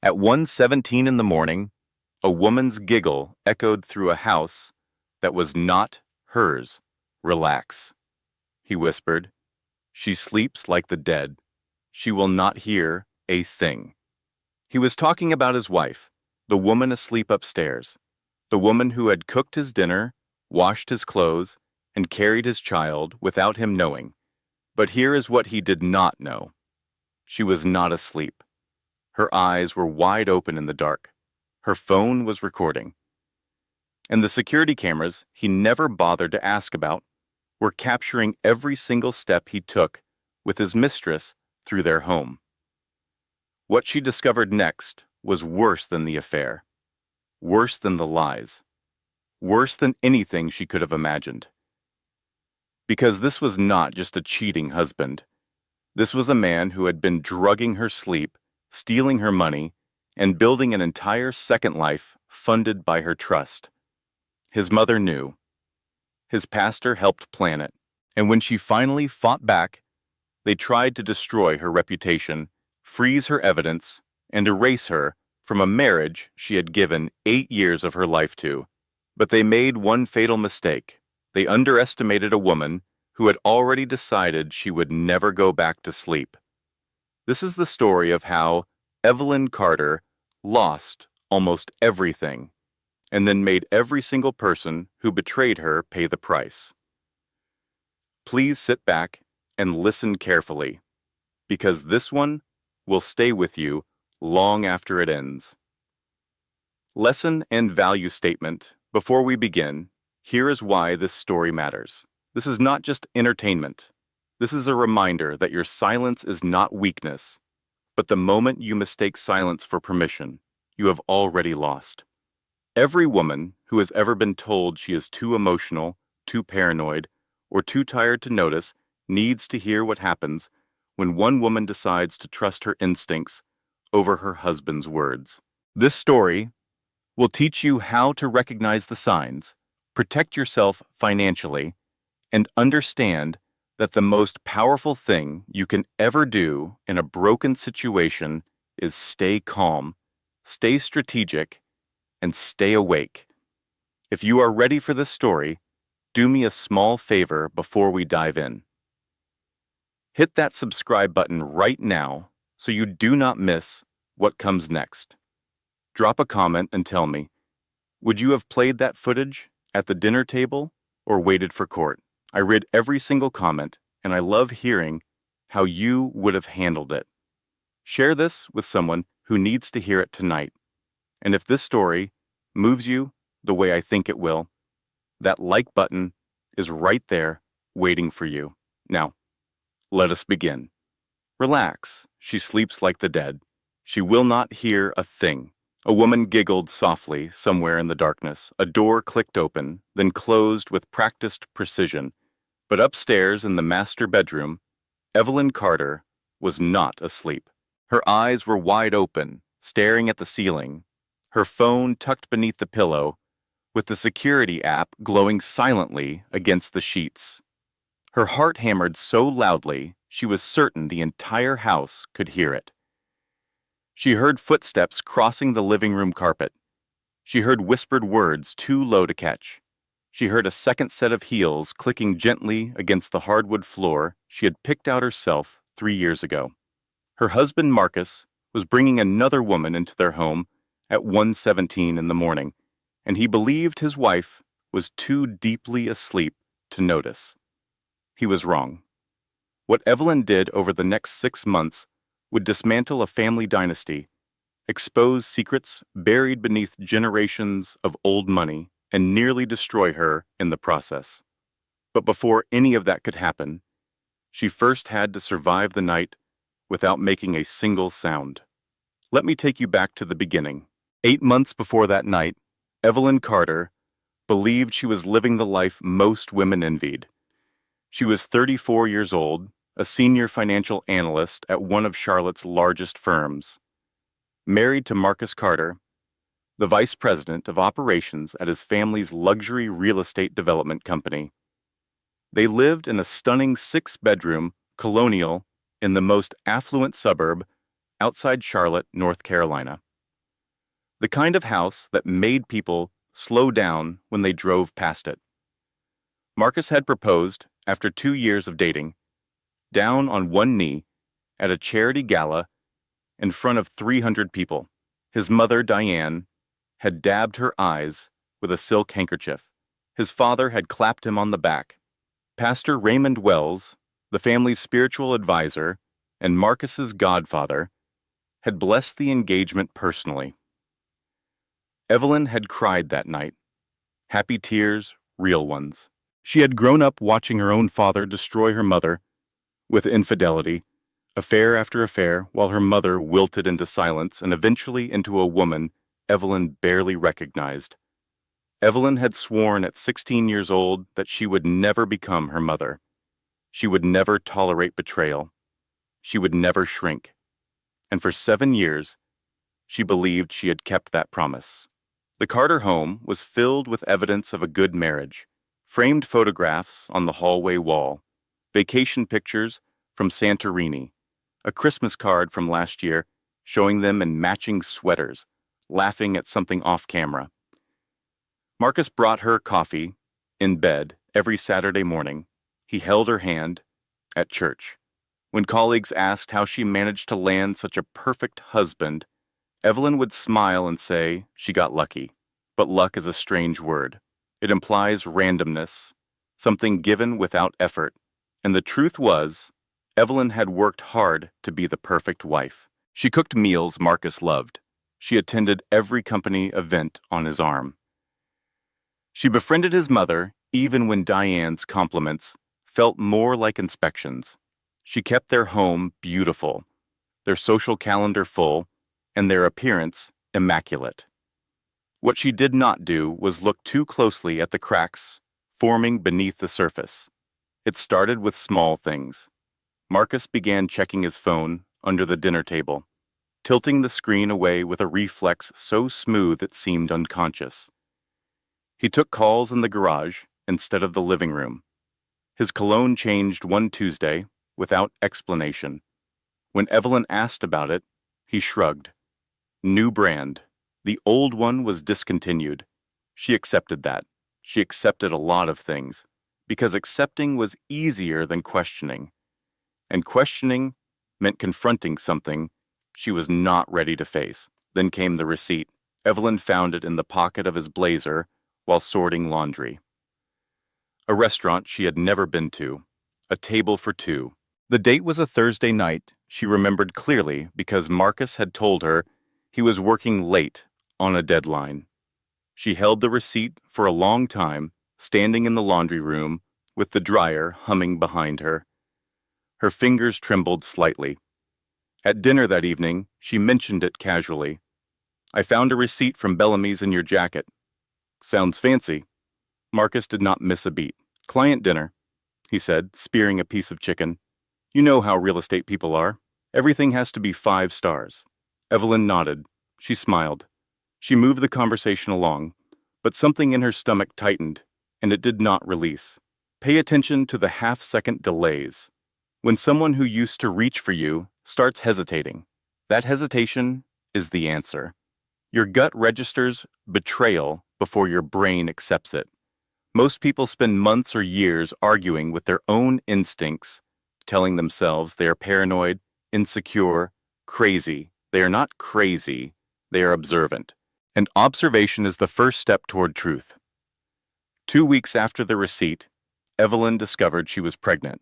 At 1:17 in the morning, a woman's giggle echoed through a house that was not hers. "Relax," he whispered. "She sleeps like the dead. She will not hear a thing." He was talking about his wife, the woman asleep upstairs, the woman who had cooked his dinner, washed his clothes, and carried his child without him knowing. But here is what he did not know. She was not asleep. Her eyes were wide open in the dark. Her phone was recording. And the security cameras he never bothered to ask about were capturing every single step he took with his mistress through their home. What she discovered next was worse than the affair, worse than the lies, worse than anything she could have imagined. Because this was not just a cheating husband. This was a man who had been drugging her sleep, stealing her money, and building an entire second life funded by her trust. His mother knew. His pastor helped plan it. And when she finally fought back, they tried to destroy her reputation, freeze her evidence, and erase her from a marriage she had given 8 years of her life to. But they made one fatal mistake. They underestimated a woman who had already decided she would never go back to sleep. This is the story of how Evelyn Carter lost almost everything and then made every single person who betrayed her pay the price. Please sit back and listen carefully, because this one will stay with you long after it ends. Lesson and value statement. Before we begin, here is why this story matters. This is not just entertainment. This is a reminder that your silence is not weakness, but the moment you mistake silence for permission, you have already lost. Every woman who has ever been told she is too emotional, too paranoid, or too tired to notice needs to hear what happens when one woman decides to trust her instincts over her husband's words. This story will teach you how to recognize the signs, protect yourself financially, and understand that the most powerful thing you can ever do in a broken situation is stay calm, stay strategic, and stay awake. If you are ready for this story, do me a small favor before we dive in. Hit that subscribe button right now so you do not miss what comes next. Drop a comment and tell me, would you have played that footage at the dinner table or waited for court? I read every single comment, and I love hearing how you would have handled it. Share this with someone who needs to hear it tonight. And if this story moves you the way I think it will, that like button is right there waiting for you. Now, let us begin. Relax. She sleeps like the dead. She will not hear a thing. A woman giggled softly somewhere in the darkness. A door clicked open, then closed with practiced precision. But upstairs in the master bedroom, Evelyn Carter was not asleep. Her eyes were wide open, staring at the ceiling, her phone tucked beneath the pillow, with the security app glowing silently against the sheets. Her heart hammered so loudly she was certain the entire house could hear it. She heard footsteps crossing the living room carpet. She heard whispered words too low to catch. She heard a second set of heels clicking gently against the hardwood floor she had picked out herself 3 years ago. Her husband, Marcus, was bringing another woman into their home at 1:17 in the morning, and he believed his wife was too deeply asleep to notice. He was wrong. What Evelyn did over the next 6 months would dismantle a family dynasty, expose secrets buried beneath generations of old money, and nearly destroy her in the process. But before any of that could happen, she first had to survive the night without making a single sound. Let me take you back to the beginning. 8 months before that night, Evelyn Carter believed she was living the life most women envied. She was 34 years old, a senior financial analyst at one of Charlotte's largest firms. Married to Marcus Carter, the vice president of operations at his family's luxury real estate development company. They lived in a stunning 6-bedroom colonial in the most affluent suburb outside Charlotte, North Carolina. The kind of house that made people slow down when they drove past it. Marcus had proposed, after 2 years of dating, down on one knee at a charity gala in front of 300 people. His mother, Diane, had dabbed her eyes with a silk handkerchief. His father had clapped him on the back. Pastor Raymond Wells, the family's spiritual advisor and Marcus's godfather, had blessed the engagement personally. Evelyn had cried that night. Happy tears, real ones. She had grown up watching her own father destroy her mother with infidelity, affair after affair, while her mother wilted into silence and eventually into a woman Evelyn barely recognized. Evelyn had sworn at 16 years old that she would never become her mother. She would never tolerate betrayal. She would never shrink. And for 7 years, she believed she had kept that promise. The Carter home was filled with evidence of a good marriage, framed photographs on the hallway wall, vacation pictures from Santorini, a Christmas card from last year showing them in matching sweaters, laughing at something off camera. Marcus brought her coffee in bed every Saturday morning. He held her hand at church. When colleagues asked how she managed to land such a perfect husband, Evelyn would smile and say she got lucky. But luck is a strange word. It implies randomness, something given without effort. And the truth was, Evelyn had worked hard to be the perfect wife. She cooked meals Marcus loved. She attended every company event on his arm. She befriended his mother even when Diane's compliments felt more like inspections. She kept their home beautiful, their social calendar full, and their appearance immaculate. What she did not do was look too closely at the cracks forming beneath the surface. It started with small things. Marcus began checking his phone under the dinner table, tilting the screen away with a reflex so smooth it seemed unconscious. He took calls in the garage instead of the living room. His cologne changed one Tuesday without explanation. When Evelyn asked about it, he shrugged. New brand. The old one was discontinued. She accepted that. She accepted a lot of things, because accepting was easier than questioning. And questioning meant confronting something she was not ready to face. Then came the receipt. Evelyn found it in the pocket of his blazer while sorting laundry. A restaurant she had never been to. A table for two. The date was a Thursday night, she remembered clearly because Marcus had told her he was working late on a deadline. She held the receipt for a long time, standing in the laundry room with the dryer humming behind her. Her fingers trembled slightly. At dinner that evening, she mentioned it casually. I found a receipt from Bellamy's in your jacket. Sounds fancy. Marcus did not miss a beat. Client dinner, he said, spearing a piece of chicken. You know how real estate people are. Everything has to be 5 stars. Evelyn nodded. She smiled. She moved the conversation along, but something in her stomach tightened, and it did not release. Pay attention to the half-second delays. When someone who used to reach for you starts hesitating, that hesitation is the answer. Your gut registers betrayal before your brain accepts it. Most people spend months or years arguing with their own instincts, telling themselves they are paranoid, insecure, crazy. They are not crazy, they are observant. And observation is the first step toward truth. 2 weeks after the receipt, Evelyn discovered she was pregnant.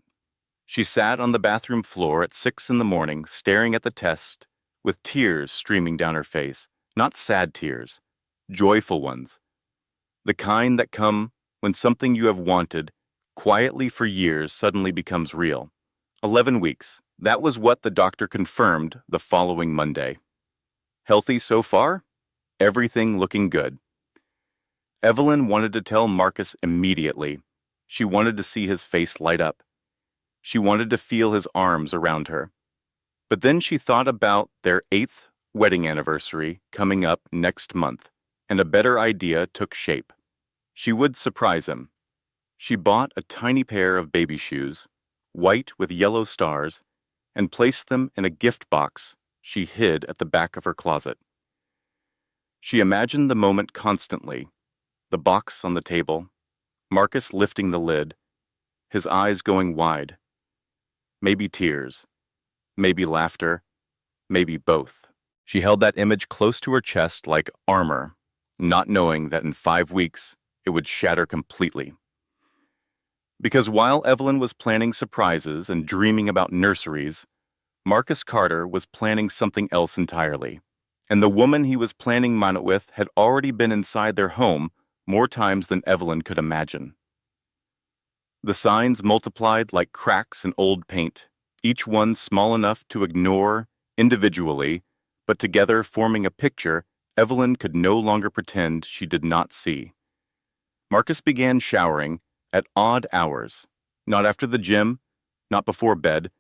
She sat on the bathroom floor at 6 in the morning, staring at the test, with tears streaming down her face. Not sad tears, joyful ones. The kind that come when something you have wanted quietly for years suddenly becomes real. 11 weeks. That was what the doctor confirmed the following Monday. Healthy so far? Everything looking good. Evelyn wanted to tell Marcus immediately. She wanted to see his face light up. She wanted to feel his arms around her. But then she thought about their 8th wedding anniversary coming up next month, and a better idea took shape. She would surprise him. She bought a tiny pair of baby shoes, white with yellow stars, and placed them in a gift box she hid at the back of her closet. She imagined the moment constantly, the box on the table, Marcus lifting the lid, his eyes going wide. Maybe tears, maybe laughter, maybe both. She held that image close to her chest like armor, not knowing that in 5 weeks it would shatter completely. Because while Evelyn was planning surprises and dreaming about nurseries, Marcus Carter was planning something else entirely. And the woman he was planning it with had already been inside their home more times than Evelyn could imagine. The signs multiplied like cracks in old paint, each one small enough to ignore individually, but together forming a picture Evelyn could no longer pretend she did not see. Marcus began showering at odd hours, not after the gym, not before bed,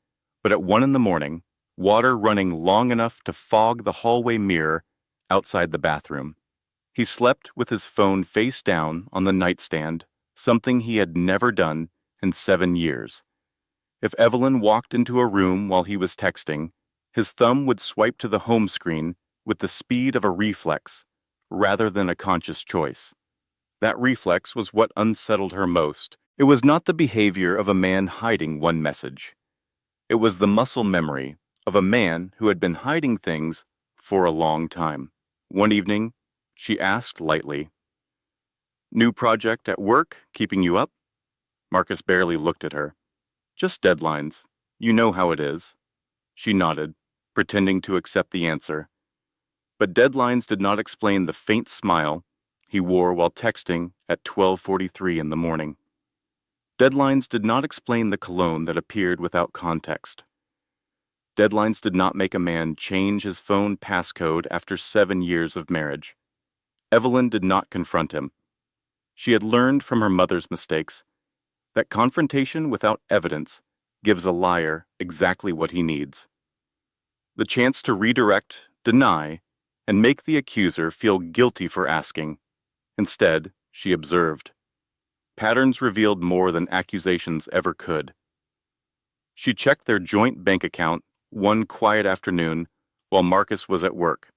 but at 1 a.m, water running long enough to fog the hallway mirror outside the bathroom. He slept with his phone face down on the nightstand, something he had never done in 7 years. If Evelyn walked into a room while he was texting, his thumb would swipe to the home screen with the speed of a reflex, rather than a conscious choice. That reflex was what unsettled her most. It was not the behavior of a man hiding one message. It was the muscle memory of a man who had been hiding things for a long time. One evening, she asked lightly, "New project at work keeping you up?" Marcus barely looked at her. "Just deadlines. You know how it is." She nodded, pretending to accept the answer. But deadlines did not explain the faint smile he wore while texting at 12:43 in the morning. Deadlines did not explain the cologne that appeared without context. Deadlines did not make a man change his phone passcode after 7 years of marriage. Evelyn did not confront him. She had learned from her mother's mistakes that confrontation without evidence gives a liar exactly what he needs: the chance to redirect, deny, and make the accuser feel guilty for asking. Instead, she observed. Patterns revealed more than accusations ever could. She checked their joint bank account one quiet afternoon while Marcus was at work.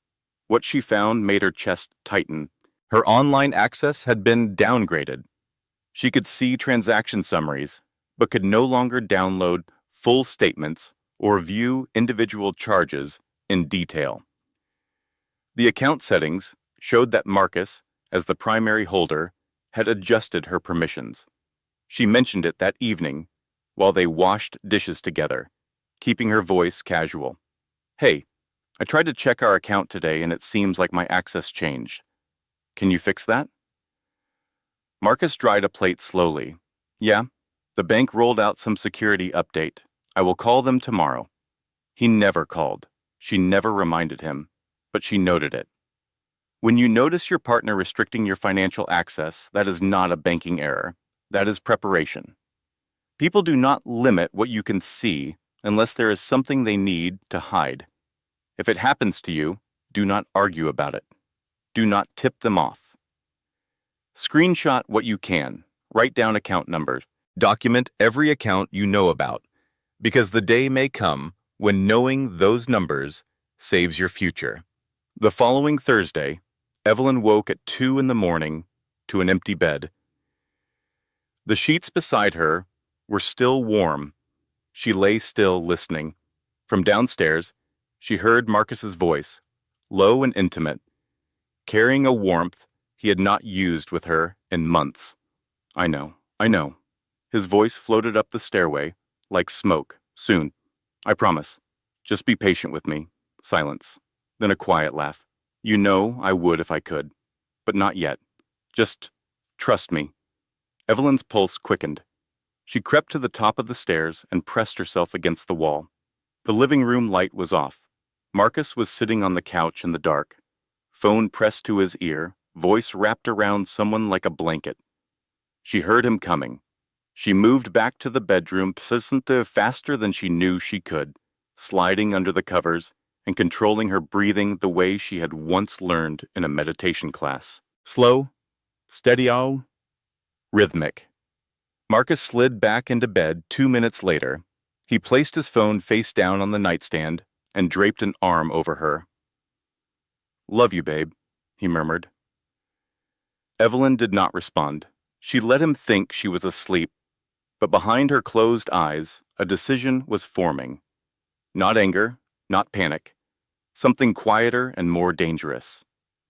What she found made her chest tighten. Her online access had been downgraded. She could see transaction summaries, but could no longer download full statements or view individual charges in detail. The account settings showed that Marcus, as the primary holder, had adjusted her permissions. She mentioned it that evening while they washed dishes together, keeping her voice casual. "Hey, I tried to check our account today and it seems like my access changed. Can you fix that?" Marcus dried a plate slowly. "Yeah, the bank rolled out some security update. I will call them tomorrow." He never called. She never reminded him, but she noted it. When you notice your partner restricting your financial access, that is not a banking error. That is preparation. People do not limit what you can see unless there is something they need to hide. If it happens to you, do not argue about it. Do not tip them off. Screenshot what you can. Write down account numbers. Document every account you know about, because the day may come when knowing those numbers saves your future. The following Thursday, Evelyn woke at 2 a.m. to an empty bed. The sheets beside her were still warm. She lay still, listening. From downstairs, she heard Marcus's voice, low and intimate, carrying a warmth he had not used with her in months. I know. His voice floated up the stairway, like smoke. "Soon. I promise. Just be patient with me." Silence. Then a quiet laugh. "You know I would if I could. But not yet. Just trust me." Evelyn's pulse quickened. She crept to the top of the stairs and pressed herself against the wall. The living room light was off. Marcus was sitting on the couch in the dark, phone pressed to his ear, voice wrapped around someone like a blanket. She heard him coming. She moved back to the bedroom faster than she knew she could, sliding under the covers and controlling her breathing the way she had once learned in a meditation class. Slow, steady, rhythmic. Marcus slid back into bed 2 minutes later. He placed his phone face down on the nightstand and draped an arm over her. "Love you, babe." he murmured. Evelyn did not respond. She let him think she was asleep, but behind her closed eyes, a decision was forming. Not anger, not panic. Something quieter and more dangerous.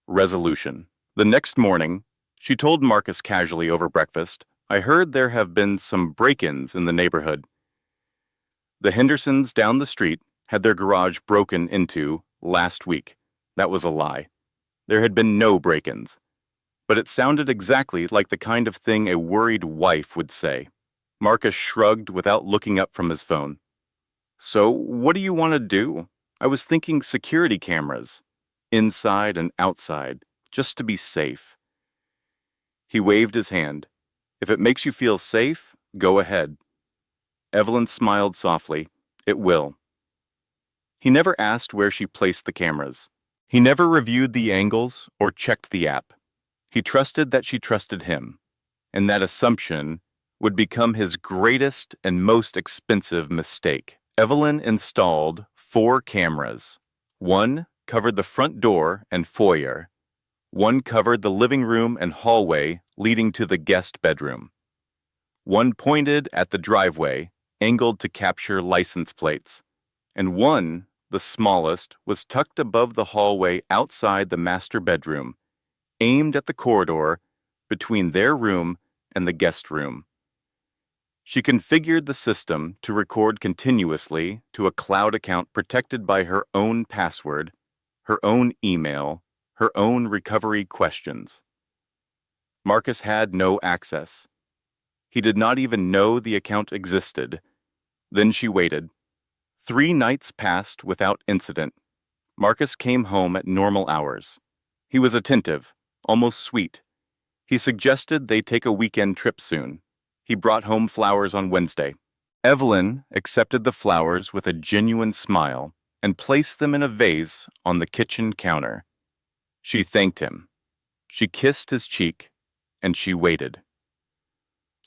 Resolution. The next morning, she told Marcus casually over breakfast, "I heard there have been some break-ins in the neighborhood." The Hendersons down the street had their garage broken into last week. That was a lie. There had been no break-ins. But it sounded exactly like the kind of thing a worried wife would say. Marcus shrugged without looking up from his phone. "So, what do you want to do?" "I was thinking security cameras. Inside and outside, just to be safe." He waved his hand. "If it makes you feel safe, go ahead." Evelyn smiled softly. "It will." He never asked where she placed the cameras. He never reviewed the angles or checked the app. He trusted that she trusted him, and that assumption would become his greatest and most expensive mistake. Evelyn installed 4 cameras. One covered the front door and foyer. One covered the living room and hallway leading to the guest bedroom. One pointed at the driveway, angled to capture license plates. And one, the smallest, was tucked above the hallway outside the master bedroom, aimed at the corridor between their room and the guest room. She configured the system to record continuously to a cloud account protected by her own password, her own email, her own recovery questions. Marcus had no access. He did not even know the account existed. Then she waited. 3 nights passed without incident. Marcus came home at normal hours. He was attentive, almost sweet. He suggested they take a weekend trip soon. He brought home flowers on Wednesday. Evelyn accepted the flowers with a genuine smile and placed them in a vase on the kitchen counter. She thanked him. She kissed his cheek, and she waited.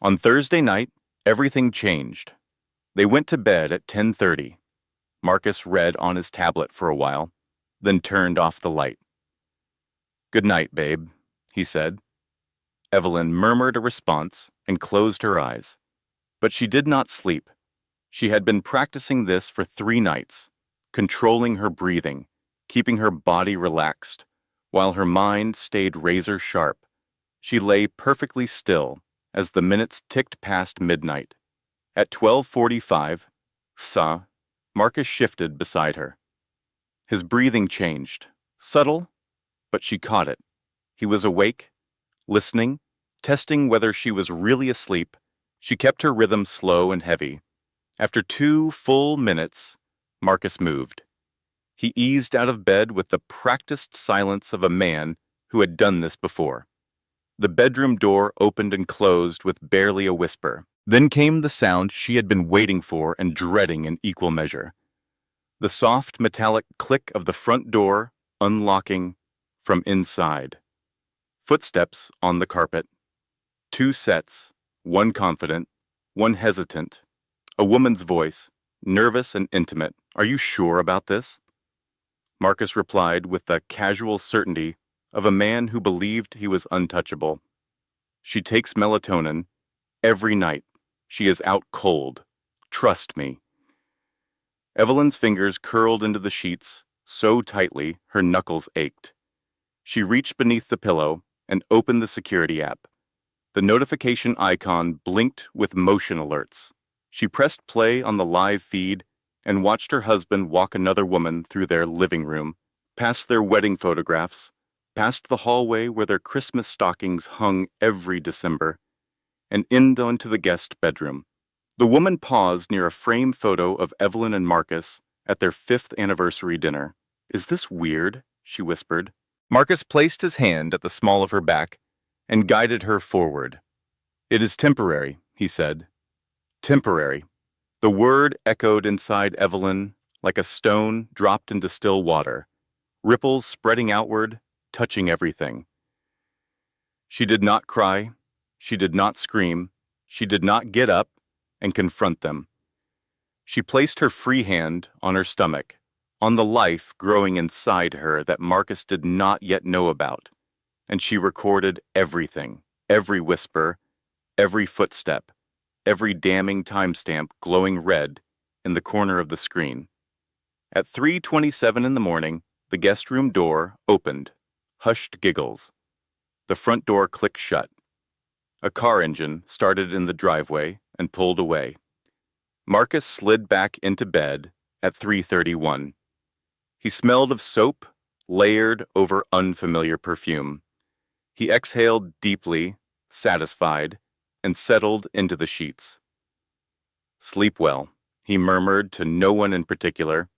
On Thursday night, everything changed. They went to bed at 10:30. Marcus read on his tablet for a while, then turned off the light. "Good night, babe," he said. Evelyn murmured a response and closed her eyes. But she did not sleep. She had been practicing this for 3 nights, controlling her breathing, keeping her body relaxed, while her mind stayed razor sharp. She lay perfectly still as the minutes ticked past midnight. At 12:45, Marcus shifted beside her. His breathing changed, subtle, but she caught it. He was awake, listening, testing whether she was really asleep. She kept her rhythm slow and heavy. After 2 full minutes, Marcus moved. He eased out of bed with the practiced silence of a man who had done this before. The bedroom door opened and closed with barely a whisper. Then came the sound she had been waiting for and dreading in equal measure. The soft metallic click of the front door unlocking from inside. Footsteps on the carpet. 2 sets, one confident, one hesitant. A woman's voice, nervous and intimate. "Are you sure about this?" Marcus replied with the casual certainty of a man who believed he was untouchable. "She takes melatonin every night. She is out cold. Trust me." Evelyn's fingers curled into the sheets so tightly her knuckles ached. She reached beneath the pillow and opened the security app. The notification icon blinked with motion alerts. She pressed play on the live feed and watched her husband walk another woman through their living room, past their wedding photographs, past the hallway where their Christmas stockings hung every December, and into the guest bedroom. The woman paused near a framed photo of Evelyn and Marcus at their 5th anniversary dinner. "Is this weird?" she whispered. Marcus placed his hand at the small of her back and guided her forward. "It is temporary," he said. Temporary. The word echoed inside Evelyn like a stone dropped into still water, ripples spreading outward, touching everything. She did not cry. She did not scream. She did not get up and confront them. She placed her free hand on her stomach, on the life growing inside her that Marcus did not yet know about. and she recorded everything, every whisper, every footstep, every damning timestamp glowing red in the corner of the screen. At 3:27 in the morning, the guest room door opened. Hushed giggles. The front door clicked shut. A car engine started in the driveway and pulled away. Marcus slid back into bed at 3:31. He smelled of soap, layered over unfamiliar perfume. He exhaled deeply, satisfied, and settled into the sheets. "Sleep well," he murmured to no one in particular.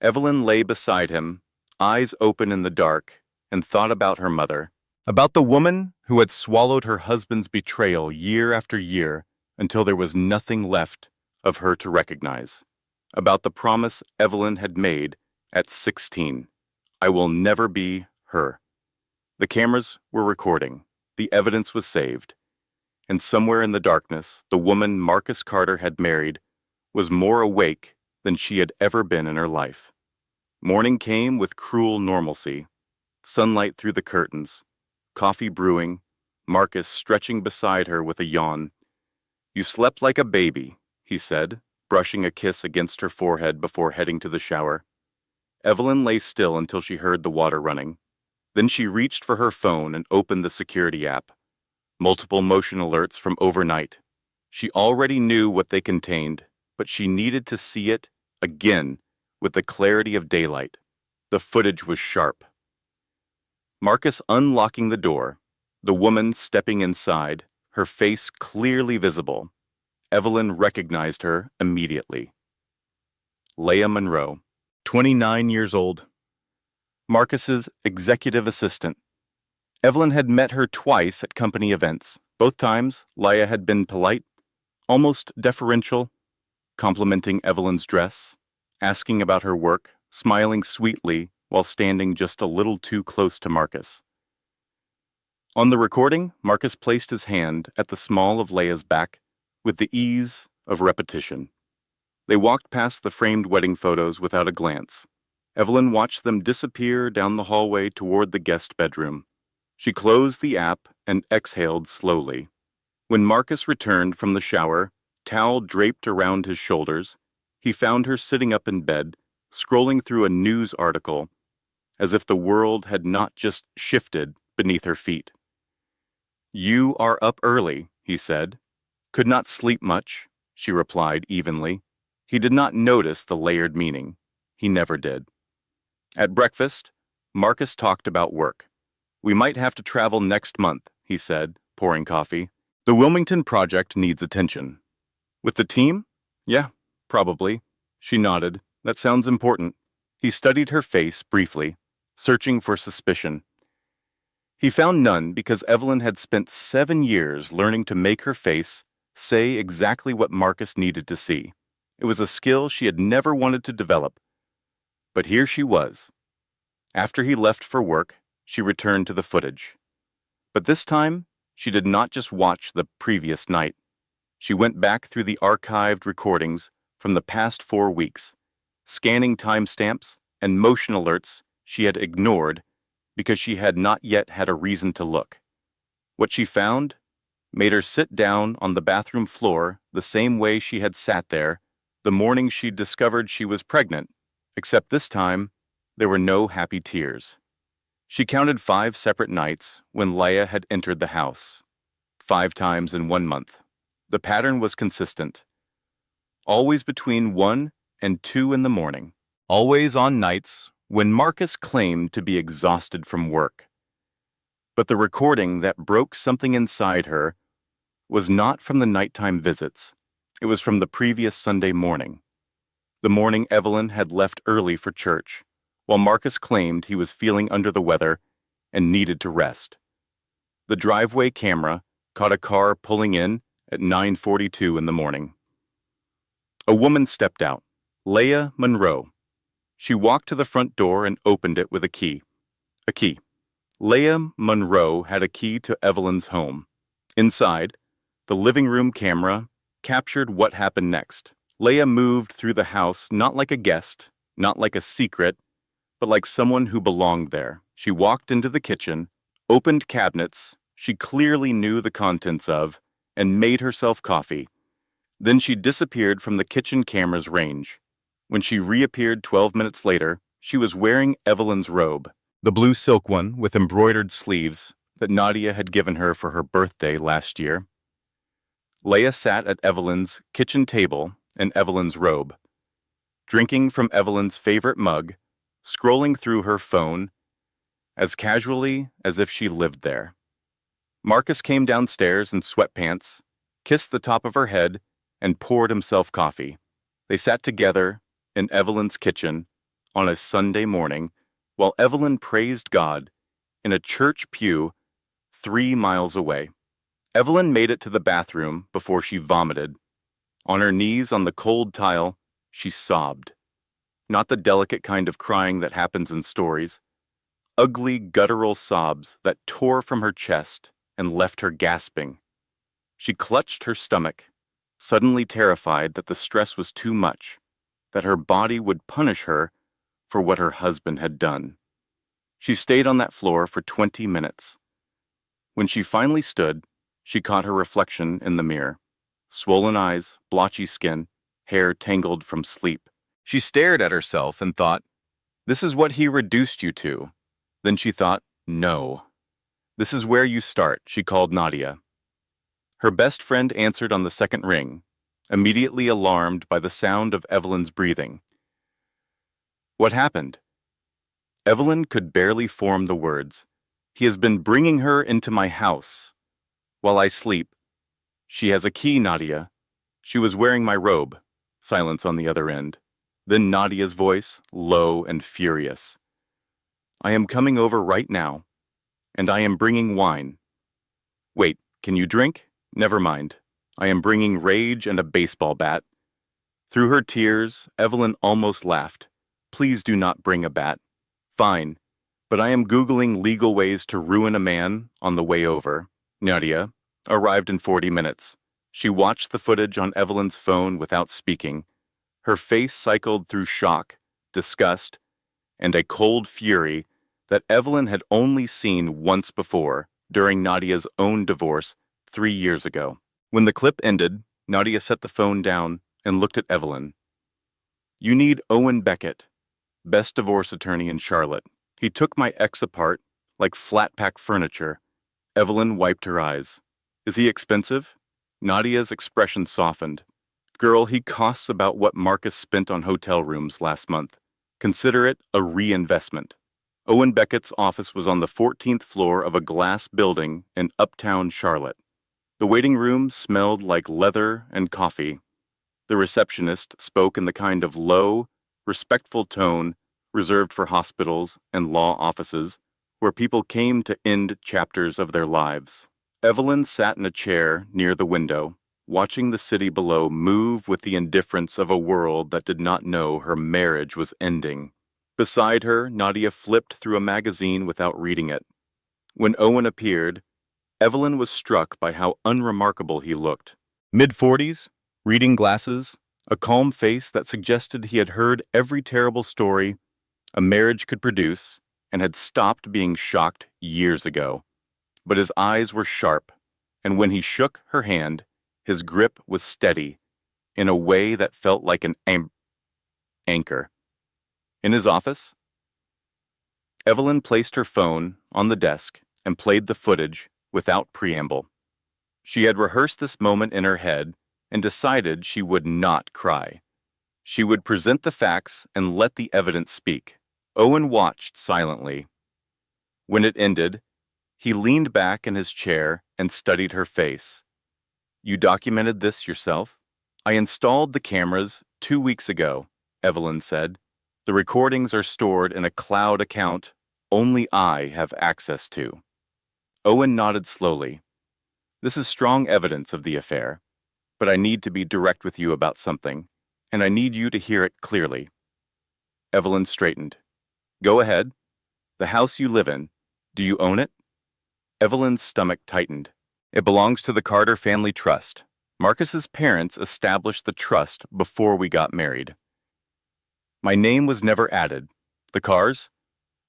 Evelyn lay beside him, eyes open in the dark, and thought about her mother. About the woman who had swallowed her husband's betrayal year after year until there was nothing left of her to recognize. About the promise Evelyn had made at 16. I will never be her. The cameras were recording. The evidence was saved. And somewhere in the darkness, the woman Marcus Carter had married was more awake than she had ever been in her life. Morning came with cruel normalcy. Sunlight through the curtains. Coffee brewing. Marcus stretching beside her with a yawn. "You slept like a baby," he said, brushing a kiss against her forehead before heading to the shower. Evelyn lay still until she heard the water running. Then she reached for her phone and opened the security app. Multiple motion alerts from overnight. She already knew what they contained, but she needed to see it again with the clarity of daylight. The footage was sharp. Marcus unlocking the door, the woman stepping inside, her face clearly visible. Evelyn recognized her immediately. Leah Monroe, 29 years old. Marcus's executive assistant. Evelyn had met her twice at company events. Both times, Leah had been polite, almost deferential, complimenting Evelyn's dress, asking about her work, smiling sweetly while standing just a little too close to Marcus. On the recording, Marcus placed his hand at the small of Leah's back with the ease of repetition. They walked past the framed wedding photos without a glance. Evelyn watched them disappear down the hallway toward the guest bedroom. She closed the app and exhaled slowly. When Marcus returned from the shower, towel draped around his shoulders, he found her sitting up in bed, scrolling through a news article, as if the world had not just shifted beneath her feet. "You are up early," he said. "Could not sleep much," she replied evenly. He did not notice the layered meaning. He never did. At breakfast, Marcus talked about work. "We might have to travel next month," he said, pouring coffee. "The Wilmington project needs attention." "With the team?" "Yeah, probably." She nodded. "That sounds important." He studied her face briefly, searching for suspicion. He found none because Evelyn had spent 7 years learning to make her face say exactly what Marcus needed to see. It was a skill she had never wanted to develop. But here she was. After he left for work, she returned to the footage. But this time, she did not just watch the previous night. She went back through the archived recordings from the past 4 weeks, scanning timestamps and motion alerts she had ignored because she had not yet had a reason to look. What she found made her sit down on the bathroom floor the same way she had sat there the morning she discovered she was pregnant, except this time there were no happy tears. She counted 5 separate nights when Leah had entered the house, 5 times in 1 month. The pattern was consistent. Always between 1 and 2 in the morning. Always on nights when Marcus claimed to be exhausted from work. But the recording that broke something inside her was not from the nighttime visits. It was from the previous Sunday morning. The morning Evelyn had left early for church, while Marcus claimed he was feeling under the weather and needed to rest. The driveway camera caught a car pulling in at 9:42 in the morning. A woman stepped out, Leah Monroe. She walked to the front door and opened it with a key. A key. Leah Monroe had a key to Evelyn's home. Inside, the living room camera captured what happened next. Leah moved through the house not like a guest, not like a secret, but like someone who belonged there. She walked into the kitchen, opened cabinets she clearly knew the contents of, and made herself coffee. Then she disappeared from the kitchen camera's range. When she reappeared 12 minutes later, she was wearing Evelyn's robe, the blue silk one with embroidered sleeves that Nadia had given her for her birthday last year. Leia sat at Evelyn's kitchen table in Evelyn's robe, drinking from Evelyn's favorite mug, scrolling through her phone as casually as if she lived there. Marcus came downstairs in sweatpants, kissed the top of her head, and poured himself coffee. They sat together in Evelyn's kitchen on a Sunday morning while Evelyn praised God in a church pew 3 miles away. Evelyn made it to the bathroom before she vomited. On her knees on the cold tile, she sobbed. Not the delicate kind of crying that happens in stories. Ugly, guttural sobs that tore from her chest and left her gasping. She clutched her stomach, suddenly terrified that the stress was too much, that her body would punish her for what her husband had done. She stayed on that floor for 20 minutes. When she finally stood, she caught her reflection in the mirror. Swollen eyes, blotchy skin, hair tangled from sleep. She stared at herself and thought, "This is what he reduced you to." Then she thought, "No. This is where you start," she called Nadia. Her best friend answered on the second ring, immediately alarmed by the sound of Evelyn's breathing. What happened? Evelyn could barely form the words. "He has been bringing her into my house while I sleep. She has a key, Nadia. She was wearing my robe." Silence on the other end. Then Nadia's voice, low and furious. "I am coming over right now, and I am bringing wine." "Wait, can you drink?" "Never mind. I am bringing rage and a baseball bat." Through her tears, Evelyn almost laughed. "Please do not bring a bat." "Fine, but I am Googling legal ways to ruin a man on the way over." Nadia arrived in 40 minutes. She watched the footage on Evelyn's phone without speaking. Her face cycled through shock, disgust, and a cold fury that Evelyn had only seen once before, during Nadia's own divorce 3 years ago. When the clip ended, Nadia set the phone down and looked at Evelyn. "You need Owen Beckett, best divorce attorney in Charlotte. He took my ex apart like flat-pack furniture." Evelyn wiped her eyes. "Is he expensive?" Nadia's expression softened. "Girl, he costs about what Marcus spent on hotel rooms last month. Consider it a reinvestment." Owen Beckett's office was on the 14th floor of a glass building in uptown Charlotte. The waiting room smelled like leather and coffee. The receptionist spoke in the kind of low, respectful tone reserved for hospitals and law offices, where people came to end chapters of their lives. Evelyn sat in a chair near the window, watching the city below move with the indifference of a world that did not know her marriage was ending. Beside her, Nadia flipped through a magazine without reading it. When Owen appeared, Evelyn was struck by how unremarkable he looked. Mid-40s, reading glasses, a calm face that suggested he had heard every terrible story a marriage could produce and had stopped being shocked years ago. But his eyes were sharp, and when he shook her hand, his grip was steady in a way that felt like an anchor. In his office, Evelyn placed her phone on the desk and played the footage without preamble. She had rehearsed this moment in her head and decided she would not cry. She would present the facts and let the evidence speak. Owen watched silently. When it ended, he leaned back in his chair and studied her face. "You documented this yourself?" "I installed the cameras 2 weeks ago," Evelyn said. "The recordings are stored in a cloud account only I have access to." Owen nodded slowly. "This is strong evidence of the affair, but I need to be direct with you about something, and I need you to hear it clearly." Evelyn straightened. "Go ahead. The house you live in, do you own it?" Evelyn's stomach tightened. "It belongs to the Carter Family Trust. Marcus's parents established the trust before we got married. My name was never added. The cars?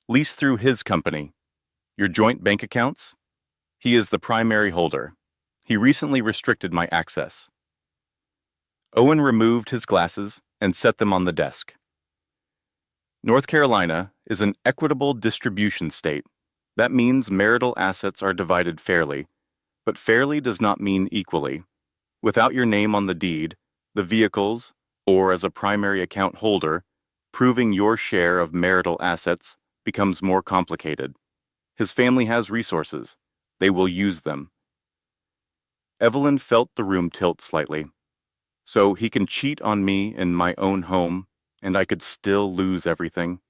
Leased through his company. Your joint bank accounts? He is the primary holder. He recently restricted my access. Owen removed his glasses and set them on the desk. North Carolina is an equitable distribution state. That means marital assets are divided fairly, but fairly does not mean equally. Without your name on the deed, the vehicles, or as a primary account holder, proving your share of marital assets becomes more complicated. His family has resources. They will use them. Evelyn felt the room tilt slightly. So he can cheat on me in my own home, and I could still lose everything.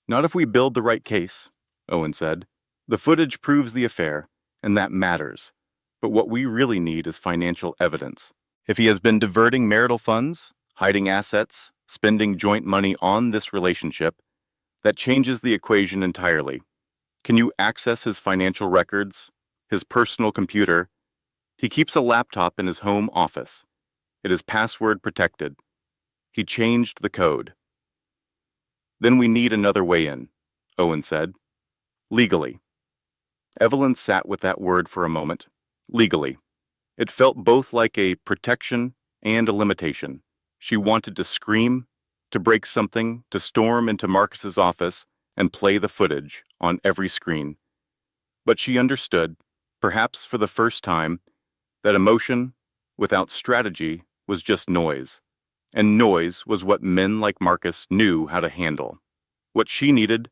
Not if we build the right case, Owen said. The footage proves the affair, and that matters. But what we really need is financial evidence. If he has been diverting marital funds, hiding assets, spending joint money on this relationship, that changes the equation entirely. Can you access his financial records, his personal computer? He keeps a laptop in his home office. It is password protected. He changed the code. Then we need another way in, Owen said. Legally. Evelyn sat with that word for a moment. Legally. It felt both like a protection and a limitation. She wanted to scream, to break something, to storm into Marcus's office and play the footage on every screen. But she understood, perhaps for the first time, that emotion without strategy was just noise. And noise was what men like Marcus knew how to handle. What she needed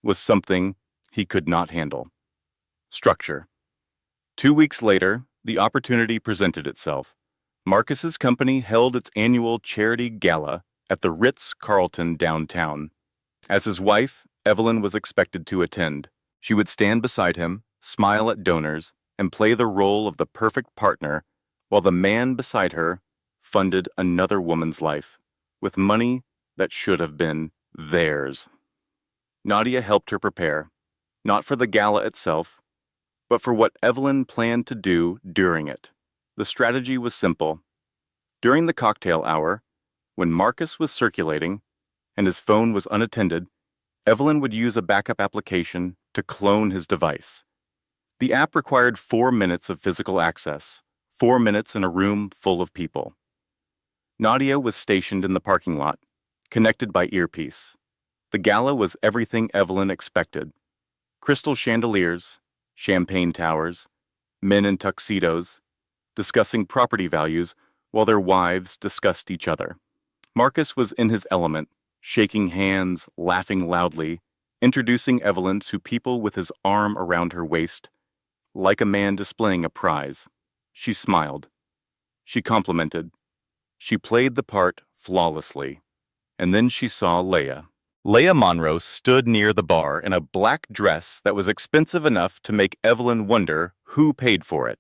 was something he could not handle. Structure. 2 weeks later, the opportunity presented itself. Marcus's company held its annual charity gala at the Ritz-Carlton downtown. As his wife, Evelyn was expected to attend. She would stand beside him, smile at donors, and play the role of the perfect partner, while the man beside her funded another woman's life, with money that should have been theirs. Nadia helped her prepare, not for the gala itself, but for what Evelyn planned to do during it. The strategy was simple. During the cocktail hour, when Marcus was circulating and his phone was unattended, Evelyn would use a backup application to clone his device. The app required 4 minutes of physical access, 4 minutes in a room full of people. Nadia was stationed in the parking lot, connected by earpiece. The gala was everything Evelyn expected. Crystal chandeliers, champagne towers, men in tuxedos, discussing property values while their wives discussed each other. Marcus was in his element, shaking hands, laughing loudly, introducing Evelyn to people with his arm around her waist, like a man displaying a prize. She smiled. She complimented. She played the part flawlessly. And then she saw Leia. Leia Monroe stood near the bar in a black dress that was expensive enough to make Evelyn wonder who paid for it.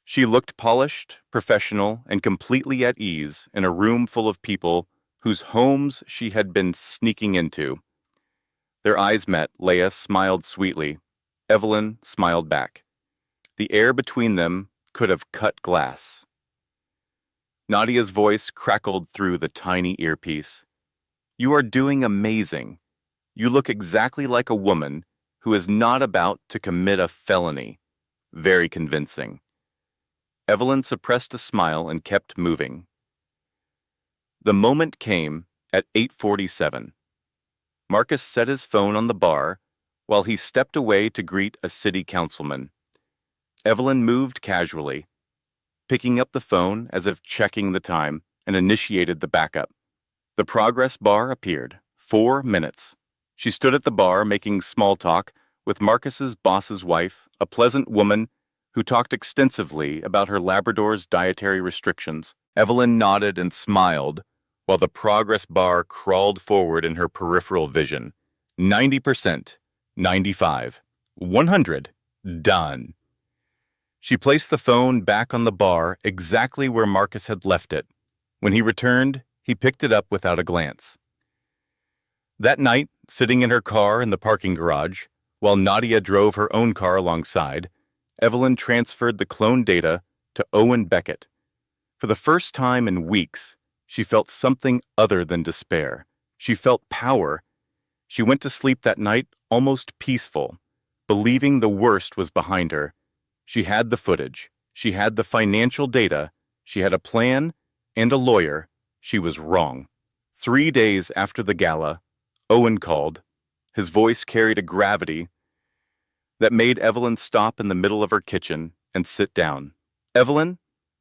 She looked polished, professional, and completely at ease in a room full of people whose homes she had been sneaking into. Their eyes met. Leia smiled sweetly. Evelyn smiled back. The air between them could have cut glass. Nadia's voice crackled through the tiny earpiece. You are doing amazing. You look exactly like a woman who is not about to commit a felony. Very convincing. Evelyn suppressed a smile and kept moving. The moment came at 8:47. Marcus set his phone on the bar while he stepped away to greet a city councilman. Evelyn moved casually, picking up the phone as if checking the time, and initiated the backup. The progress bar appeared. 4 minutes. She stood at the bar making small talk with Marcus's boss's wife, a pleasant woman who talked extensively about her Labrador's dietary restrictions. Evelyn nodded and smiled while the progress bar crawled forward in her peripheral vision. 90%, 95, 100, done. She placed the phone back on the bar exactly where Marcus had left it. When he returned, he picked it up without a glance. That night, sitting in her car in the parking garage, while Nadia drove her own car alongside, Evelyn transferred the clone data to Owen Beckett. For the first time in weeks, she felt something other than despair. She felt power. She went to sleep that night almost peaceful, believing the worst was behind her. She had the footage. She had the financial data. She had a plan and a lawyer. She was wrong. 3 days after the gala, Owen called. His voice carried a gravity that made Evelyn stop in the middle of her kitchen and sit down. Evelyn,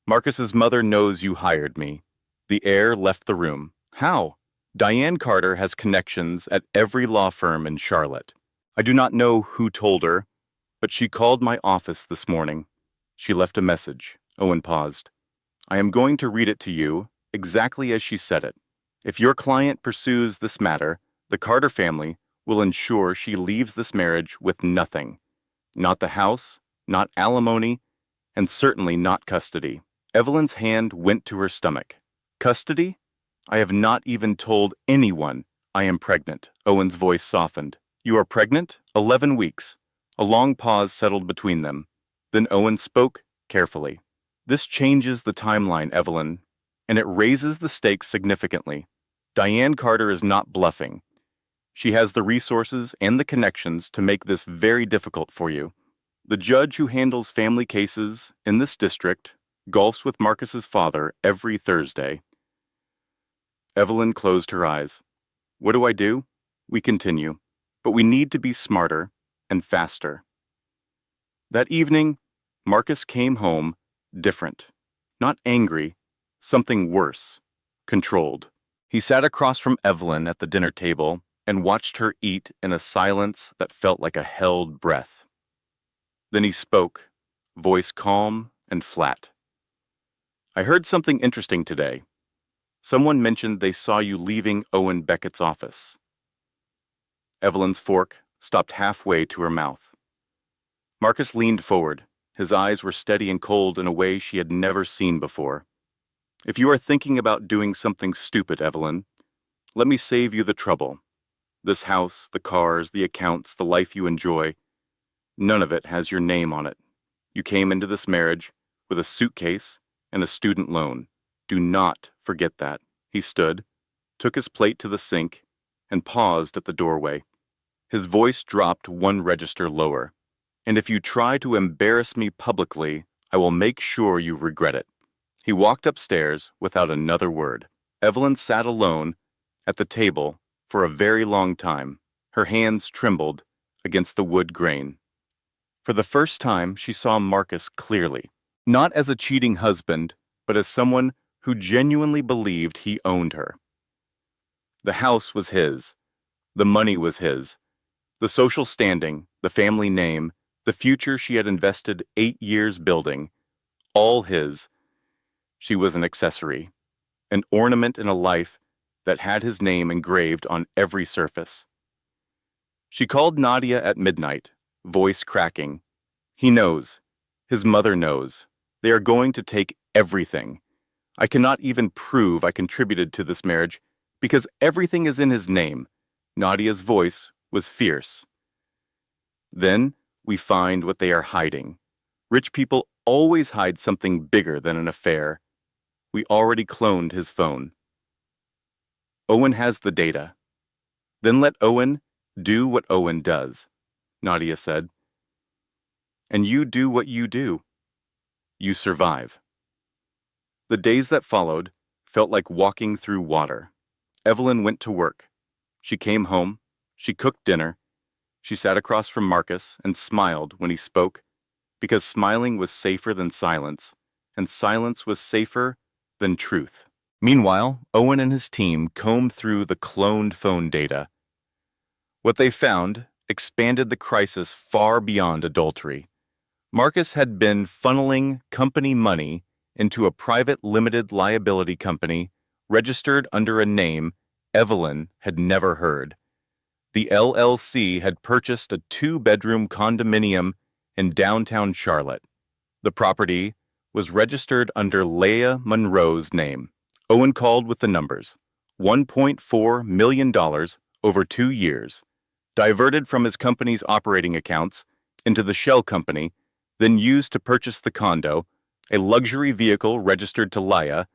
Marcus's mother knows you hired me. The heir left the room. How? Diane Carter has connections at every law firm in Charlotte. I do not know who told her, but she called my office this morning. She left a message. Owen paused. I am going to read it to you, exactly as she said it. If your client pursues this matter, the Carter family will ensure she leaves this marriage with nothing. Not the house, not alimony, and certainly not custody. Evelyn's hand went to her stomach. Custody? I have not even told anyone I am pregnant. Owen's voice softened. You are pregnant? 11 weeks. A long pause settled between them. Then Owen spoke carefully. This changes the timeline, Evelyn, and it raises the stakes significantly. Diane Carter is not bluffing. She has the resources and the connections to make this very difficult for you. The judge who handles family cases in this district golfs with Marcus's father every Thursday. Evelyn closed her eyes. What do I do? We continue, but we need to be smarter and faster. That evening, Marcus came home different. Not angry, something worse, controlled. He sat across from Evelyn at the dinner table and watched her eat in a silence that felt like a held breath. Then he spoke, voice calm and flat. I heard something interesting today. Someone mentioned they saw you leaving Owen Beckett's office. Evelyn's fork stopped halfway to her mouth. Marcus leaned forward. His eyes were steady and cold in a way she had never seen before. If you are thinking about doing something stupid, Evelyn, let me save you the trouble. This house, the cars, the accounts, the life you enjoy, none of it has your name on it. You came into this marriage with a suitcase and a student loan. Do not forget that. He stood, took his plate to the sink, and paused at the doorway. His voice dropped one register lower. And if you try to embarrass me publicly, I will make sure you regret it. He walked upstairs without another word. Evelyn sat alone at the table for a very long time. Her hands trembled against the wood grain. For the first time, she saw Marcus clearly, not as a cheating husband, but as someone who genuinely believed he owned her. The house was his. The money was his. The social standing, the family name, the future she had invested 8 years building, all his. She was an accessory, an ornament in a life that had his name engraved on every surface. She called Nadia at midnight, voice cracking. He knows. His mother knows. They are going to take everything. I cannot even prove I contributed to this marriage because everything is in his name. Nadia's voice was fierce. Then we find what they are hiding. Rich people always hide something bigger than an affair. We already cloned his phone. Owen has the data. Then let Owen do what Owen does, Nadia said. And you do what you do. You survive. The days that followed felt like walking through water. Evelyn went to work. She came home. She cooked dinner. She sat across from Marcus and smiled when he spoke, because smiling was safer than silence, and silence was safer than truth. Meanwhile, Owen and his team combed through the cloned phone data. What they found expanded the crisis far beyond adultery. Marcus had been funneling company money into a private limited liability company registered under a name Evelyn had never heard. The LLC had purchased a 2-bedroom condominium in downtown Charlotte. The property was registered under Leah Monroe's name. Owen called with the numbers. $1.4 million over 2 years, diverted from his company's operating accounts into the shell company, then used to purchase the condo, a luxury vehicle registered to Leah,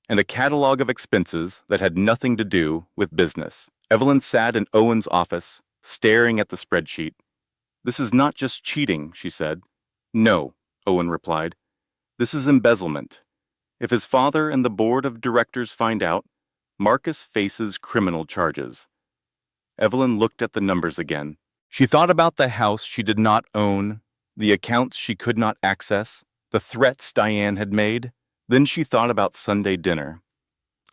and a catalog of expenses that had nothing to do with business. Evelyn sat in Owen's office, staring at the spreadsheet. This is not just cheating, she said. No, Owen replied. This is embezzlement. If his father and the board of directors find out, Marcus faces criminal charges. Evelyn looked at the numbers again. She thought about the house she did not own, the accounts she could not access, the threats Diane had made. Then she thought about Sunday dinner.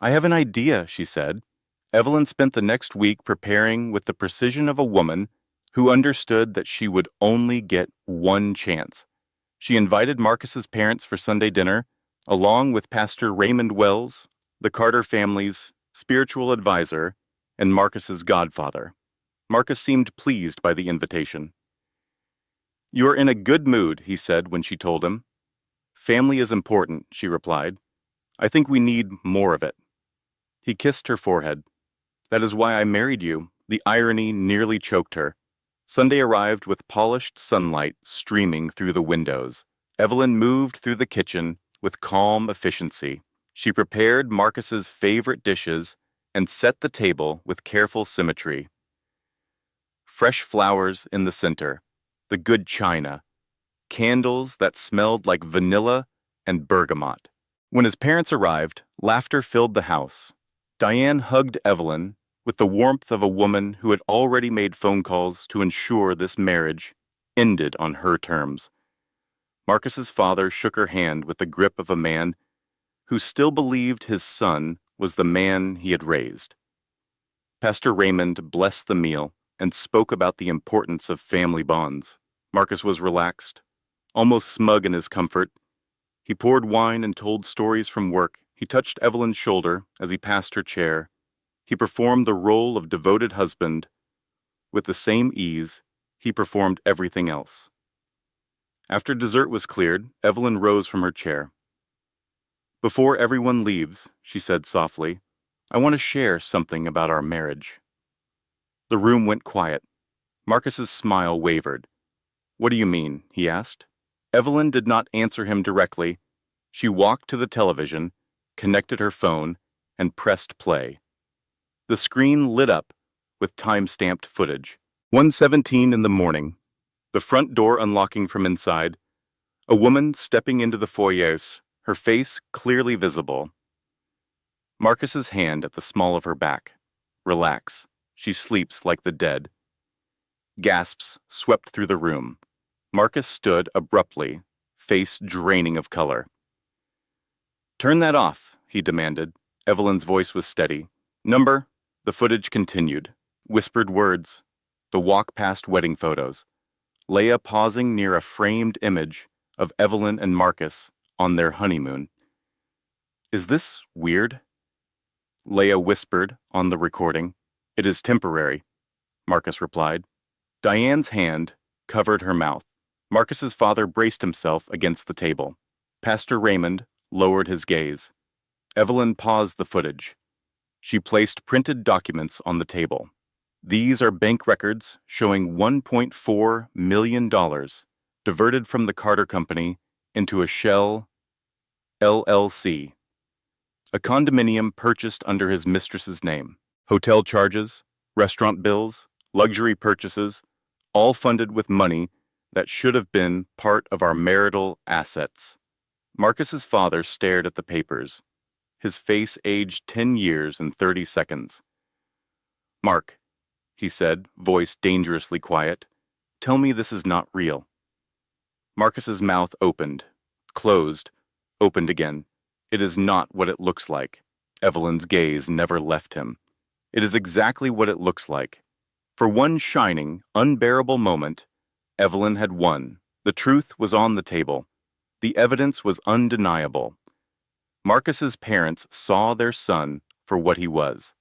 I have an idea, she said. Evelyn spent the next week preparing with the precision of a woman who understood that she would only get one chance. She invited Marcus's parents for Sunday dinner, along with Pastor Raymond Wells, the Carter family's spiritual advisor, and Marcus's godfather. Marcus seemed pleased by the invitation. You're in a good mood, he said when she told him. Family is important, she replied. I think we need more of it. He kissed her forehead. That is why I married you. The irony nearly choked her. Sunday arrived with polished sunlight streaming through the windows. Evelyn moved through the kitchen with calm efficiency. She prepared Marcus's favorite dishes and set the table with careful symmetry. Fresh flowers in the center, the good china, candles that smelled like vanilla and bergamot. When his parents arrived, laughter filled the house. Diane hugged Evelyn with the warmth of a woman who had already made phone calls to ensure this marriage ended on her terms. Marcus's father shook her hand with the grip of a man who still believed his son was the man he had raised. Pastor Raymond blessed the meal and spoke about the importance of family bonds. Marcus was relaxed, almost smug in his comfort. He poured wine and told stories from work. He touched Evelyn's shoulder as he passed her chair. He performed the role of devoted husband. With the same ease, he performed everything else. After dessert was cleared, Evelyn rose from her chair. Before everyone leaves, she said softly, I want to share something about our marriage. The room went quiet. Marcus's smile wavered. What do you mean? He asked. Evelyn did not answer him directly. She walked to the television, connected her phone, and pressed play. The screen lit up with time-stamped footage. 1:17 in the morning. The front door unlocking from inside. A woman stepping into the foyers, her face clearly visible. Marcus's hand at the small of her back. Relax. She sleeps like the dead. Gasps swept through the room. Marcus stood abruptly, face draining of color. Turn that off, he demanded. Evelyn's voice was steady. Number? The footage continued. Whispered words. The walk past wedding photos. Leia pausing near a framed image of Evelyn and Marcus on their honeymoon. Is this weird? Leia whispered on the recording. It is temporary, Marcus replied. Diane's hand covered her mouth. Marcus's father braced himself against the table. Pastor Raymond lowered his gaze. Evelyn paused the footage. She placed printed documents on the table. These are bank records showing $1.4 million diverted from the Carter Company into a shell LLC, a condominium purchased under his mistress's name. Hotel charges, restaurant bills, luxury purchases, all funded with money that should have been part of our marital assets. Marcus's father stared at the papers. His face aged 10 years and 30 seconds. Mark, he said, voice dangerously quiet, tell me this is not real. Marcus's mouth opened, closed, opened again. It is not what it looks like. Evelyn's gaze never left him. It is exactly what it looks like. For one shining, unbearable moment, Evelyn had won. The truth was on the table. The evidence was undeniable. Marcus's parents saw their son for what he was.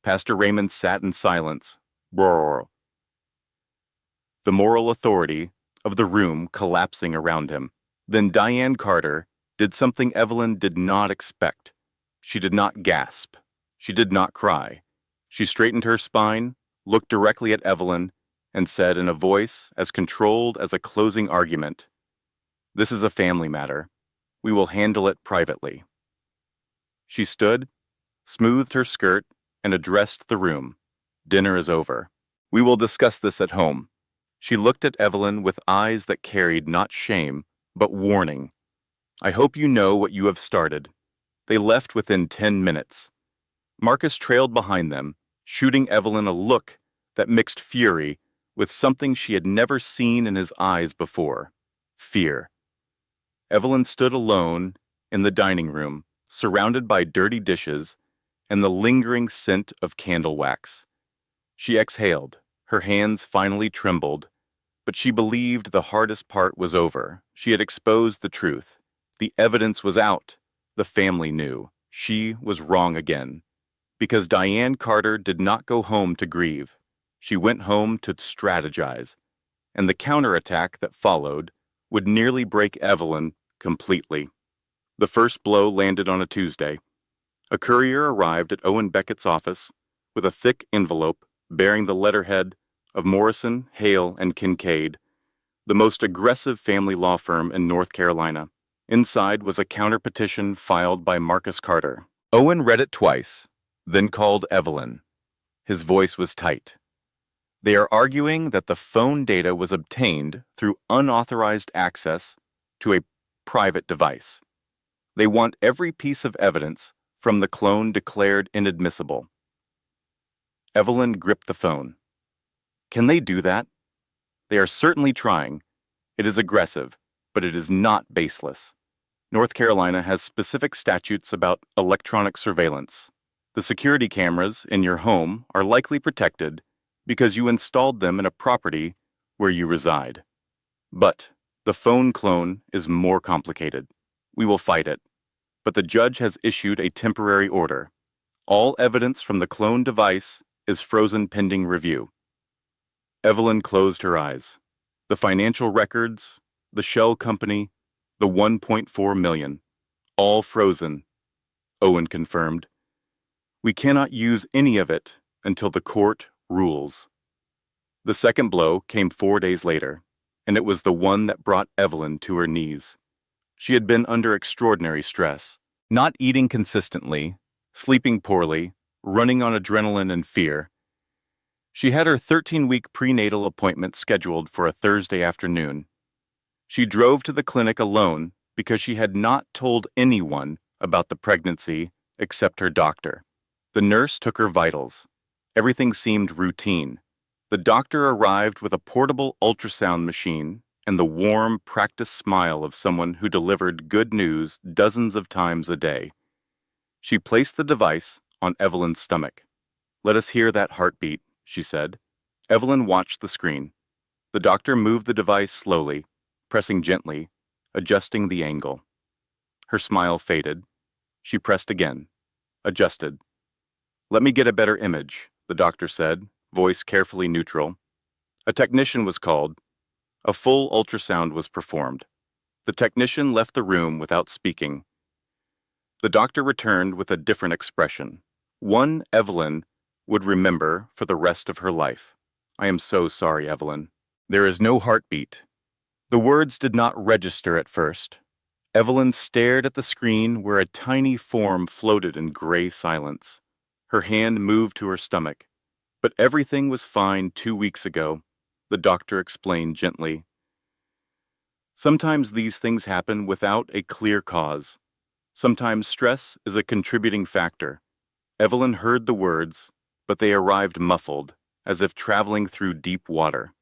Pastor Raymond sat in silence. Brrr. The moral authority of the room collapsing around him. Then Diane Carter did something Evelyn did not expect. She did not gasp. She did not cry. She straightened her spine, looked directly at Evelyn, and said in a voice as controlled as a closing argument, "This is a family matter. We will handle it privately." She stood, smoothed her skirt, and addressed the room. Dinner is over. We will discuss this at home. She looked at Evelyn with eyes that carried not shame, but warning. I hope you know what you have started. They left within 10 minutes. Marcus trailed behind them, shooting Evelyn a look that mixed fury with something she had never seen in his eyes before: fear. Evelyn stood alone in the dining room, surrounded by dirty dishes and the lingering scent of candle wax. She exhaled. Her hands finally trembled, but she believed the hardest part was over. She had exposed the truth. The evidence was out. The family knew. She was wrong again. Because Diane Carter did not go home to grieve. She went home to strategize. And the counterattack that followed would nearly break Evelyn completely. The first blow landed on a Tuesday. A courier arrived at Owen Beckett's office with a thick envelope bearing the letterhead of Morrison, Hale, and Kincaid, the most aggressive family law firm in North Carolina. Inside was a counterpetition filed by Marcus Carter. Owen read it twice, then called Evelyn. His voice was tight. They are arguing that the phone data was obtained through unauthorized access to a private device. They want every piece of evidence from the clone declared inadmissible. Evelyn gripped the phone. Can they do that? They are certainly trying. It is aggressive, but it is not baseless. North Carolina has specific statutes about electronic surveillance. The security cameras in your home are likely protected because you installed them in a property where you reside. But the phone clone is more complicated. We will fight it. But the judge has issued a temporary order. All evidence from the clone device is frozen pending review. Evelyn closed her eyes. The financial records, the shell company, the 1.4 million, all frozen, Owen confirmed. We cannot use any of it until the court rules. The second blow came 4 days later, and it was the one that brought Evelyn to her knees. She had been under extraordinary stress, not eating consistently, sleeping poorly, running on adrenaline and fear. She had her 13-week prenatal appointment scheduled for a Thursday afternoon. She drove to the clinic alone because she had not told anyone about the pregnancy except her doctor. The nurse took her vitals. Everything seemed routine. The doctor arrived with a portable ultrasound machine and the warm, practiced smile of someone who delivered good news dozens of times a day. She placed the device on Evelyn's stomach. "Let us hear that heartbeat," she said. Evelyn watched the screen. The doctor moved the device slowly, pressing gently, adjusting the angle. Her smile faded. She pressed again, adjusted. "Let me get a better image," the doctor said, voice carefully neutral. A technician was called. A full ultrasound was performed. The technician left the room without speaking. The doctor returned with a different expression, one Evelyn would remember for the rest of her life. "I am so sorry, Evelyn. There is no heartbeat." The words did not register at first. Evelyn stared at the screen where a tiny form floated in gray silence. Her hand moved to her stomach. "But everything was fine 2 weeks ago," the doctor explained gently. Sometimes these things happen without a clear cause. Sometimes stress is a contributing factor. Evelyn heard the words, but they arrived muffled, as if traveling through deep water.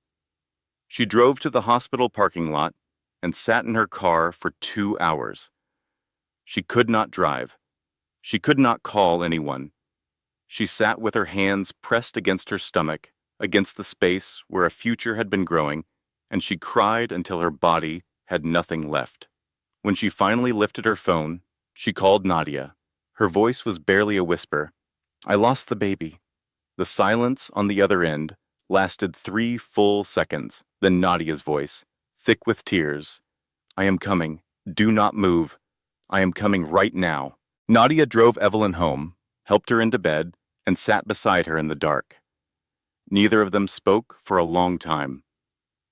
She drove to the hospital parking lot and sat in her car for 2 hours. She could not drive. She could not call anyone. She sat with her hands pressed against her stomach, against the space where a future had been growing, and she cried until her body had nothing left. When she finally lifted her phone, she called Nadia. Her voice was barely a whisper. "I lost the baby." The silence on the other end lasted 3 full seconds. Then Nadia's voice, thick with tears. "I am coming. Do not move. I am coming right now." Nadia drove Evelyn home, helped her into bed, and sat beside her in the dark. Neither of them spoke for a long time.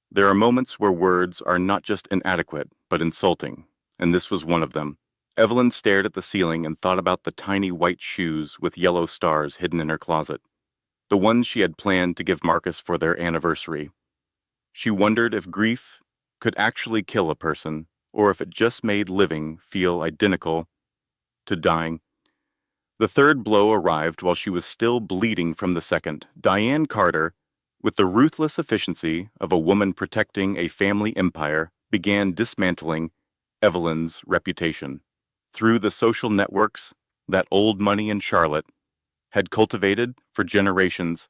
There are moments where words are not just inadequate, but insulting, and this was one of them. Evelyn stared at the ceiling and thought about the tiny white shoes with yellow stars hidden in her closet, the ones she had planned to give Marcus for their anniversary. She wondered if grief could actually kill a person, or if it just made living feel identical to dying. The third blow arrived while she was still bleeding from the second. Diane Carter, with the ruthless efficiency of a woman protecting a family empire, began dismantling Evelyn's reputation. Through the social networks that old money in Charlotte had cultivated for generations,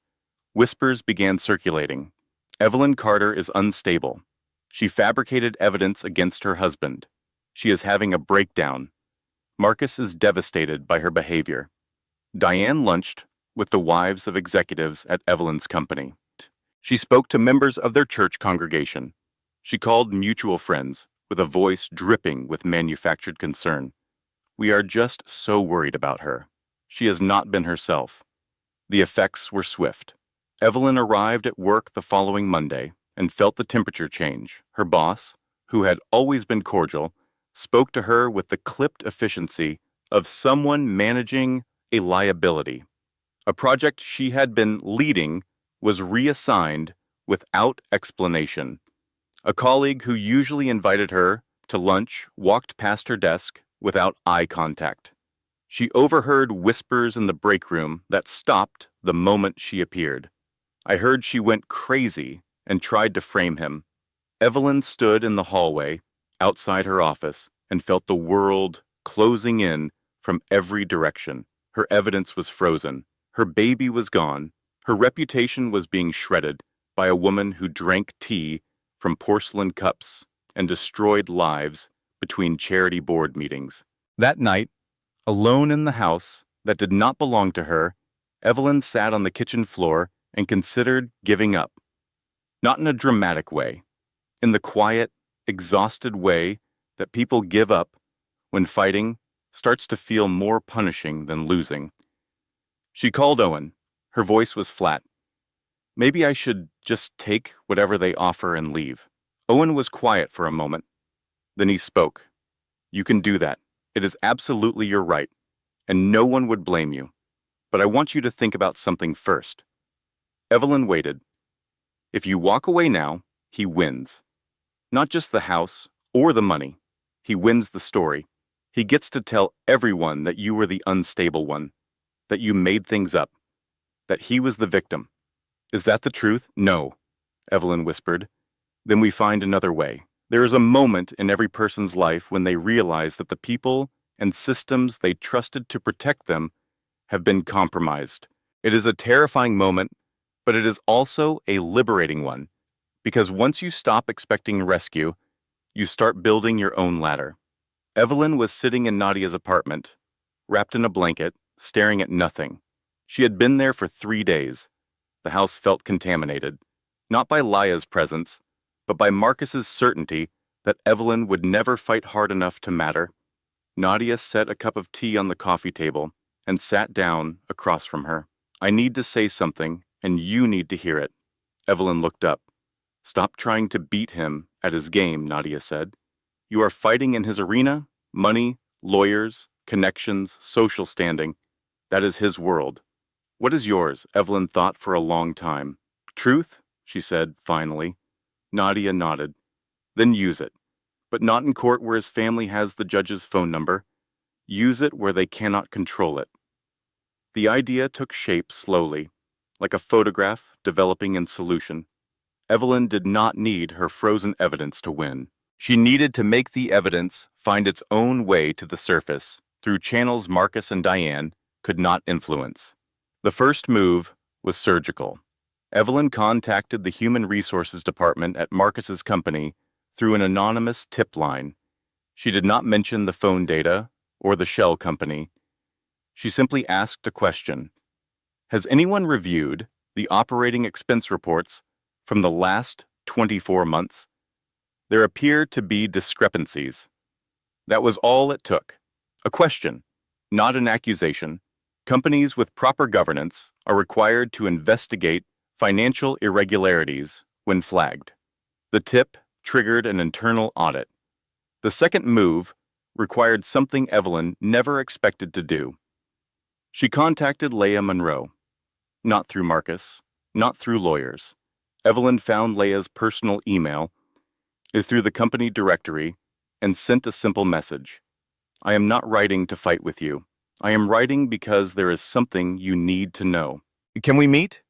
whispers began circulating. Evelyn Carter is unstable. She fabricated evidence against her husband. She is having a breakdown. Marcus is devastated by her behavior. Diane lunched with the wives of executives at Evelyn's company. She spoke to members of their church congregation. She called mutual friends with a voice dripping with manufactured concern. We are just so worried about her. She has not been herself. The effects were swift. Evelyn arrived at work the following Monday and felt the temperature change. Her boss, who had always been cordial, spoke to her with the clipped efficiency of someone managing a liability. A project she had been leading was reassigned without explanation. A colleague who usually invited her to lunch walked past her desk without eye contact. She overheard whispers in the break room that stopped the moment she appeared. I heard she went crazy and tried to frame him. Evelyn stood in the hallway outside her office and felt the world closing in from every direction. Her evidence was frozen. Her baby was gone. Her reputation was being shredded by a woman who drank tea from porcelain cups and destroyed lives between charity board meetings. That night, alone in the house that did not belong to her, Evelyn sat on the kitchen floor and considered giving up. Not in a dramatic way, in the quiet, exhausted way that people give up when fighting starts to feel more punishing than losing. She called Owen. Her voice was flat. Maybe I should just take whatever they offer and leave. Owen was quiet for a moment. Then he spoke. You can do that. It is absolutely your right, and no one would blame you. But I want you to think about something first. Evelyn waited. If you walk away now, he wins. Not just the house or the money. He wins the story. He gets to tell everyone that you were the unstable one, that you made things up, that he was the victim. Is that the truth? No, Evelyn whispered. Then we find another way. There is a moment in every person's life when they realize that the people and systems they trusted to protect them have been compromised. It is a terrifying moment, but it is also a liberating one, because once you stop expecting rescue, you start building your own ladder. Evelyn was sitting in Nadia's apartment, wrapped in a blanket, staring at nothing. She had been there for 3 days. The house felt contaminated, not by Laya's presence, but by Marcus's certainty that Evelyn would never fight hard enough to matter. Nadia set a cup of tea on the coffee table and sat down across from her. I need to say something, and you need to hear it. Evelyn looked up. Stop trying to beat him at his game, Nadia said. You are fighting in his arena, money, lawyers, connections, social standing. That is his world. What is yours? Evelyn thought for a long time. Truth, she said, finally. Nadia nodded. Then use it. But not in court where his family has the judge's phone number. Use it where they cannot control it. The idea took shape slowly, like a photograph developing in solution. Evelyn did not need her frozen evidence to win. She needed to make the evidence find its own way to the surface through channels Marcus and Diane could not influence. The first move was surgical. Evelyn contacted the Human Resources Department at Marcus's company through an anonymous tip line. She did not mention the phone data or the shell company. She simply asked a question. Has anyone reviewed the operating expense reports from the last 24 months? There appeared to be discrepancies. That was all it took. A question, not an accusation. Companies with proper governance are required to investigate financial irregularities when flagged. The tip triggered an internal audit. The second move required something Evelyn never expected to do. She contacted Leah Monroe. Not through Marcus, not through lawyers. Evelyn found Leia's personal email through the company directory and sent a simple message. I am not writing to fight with you. I am writing because there is something you need to know. Can we meet?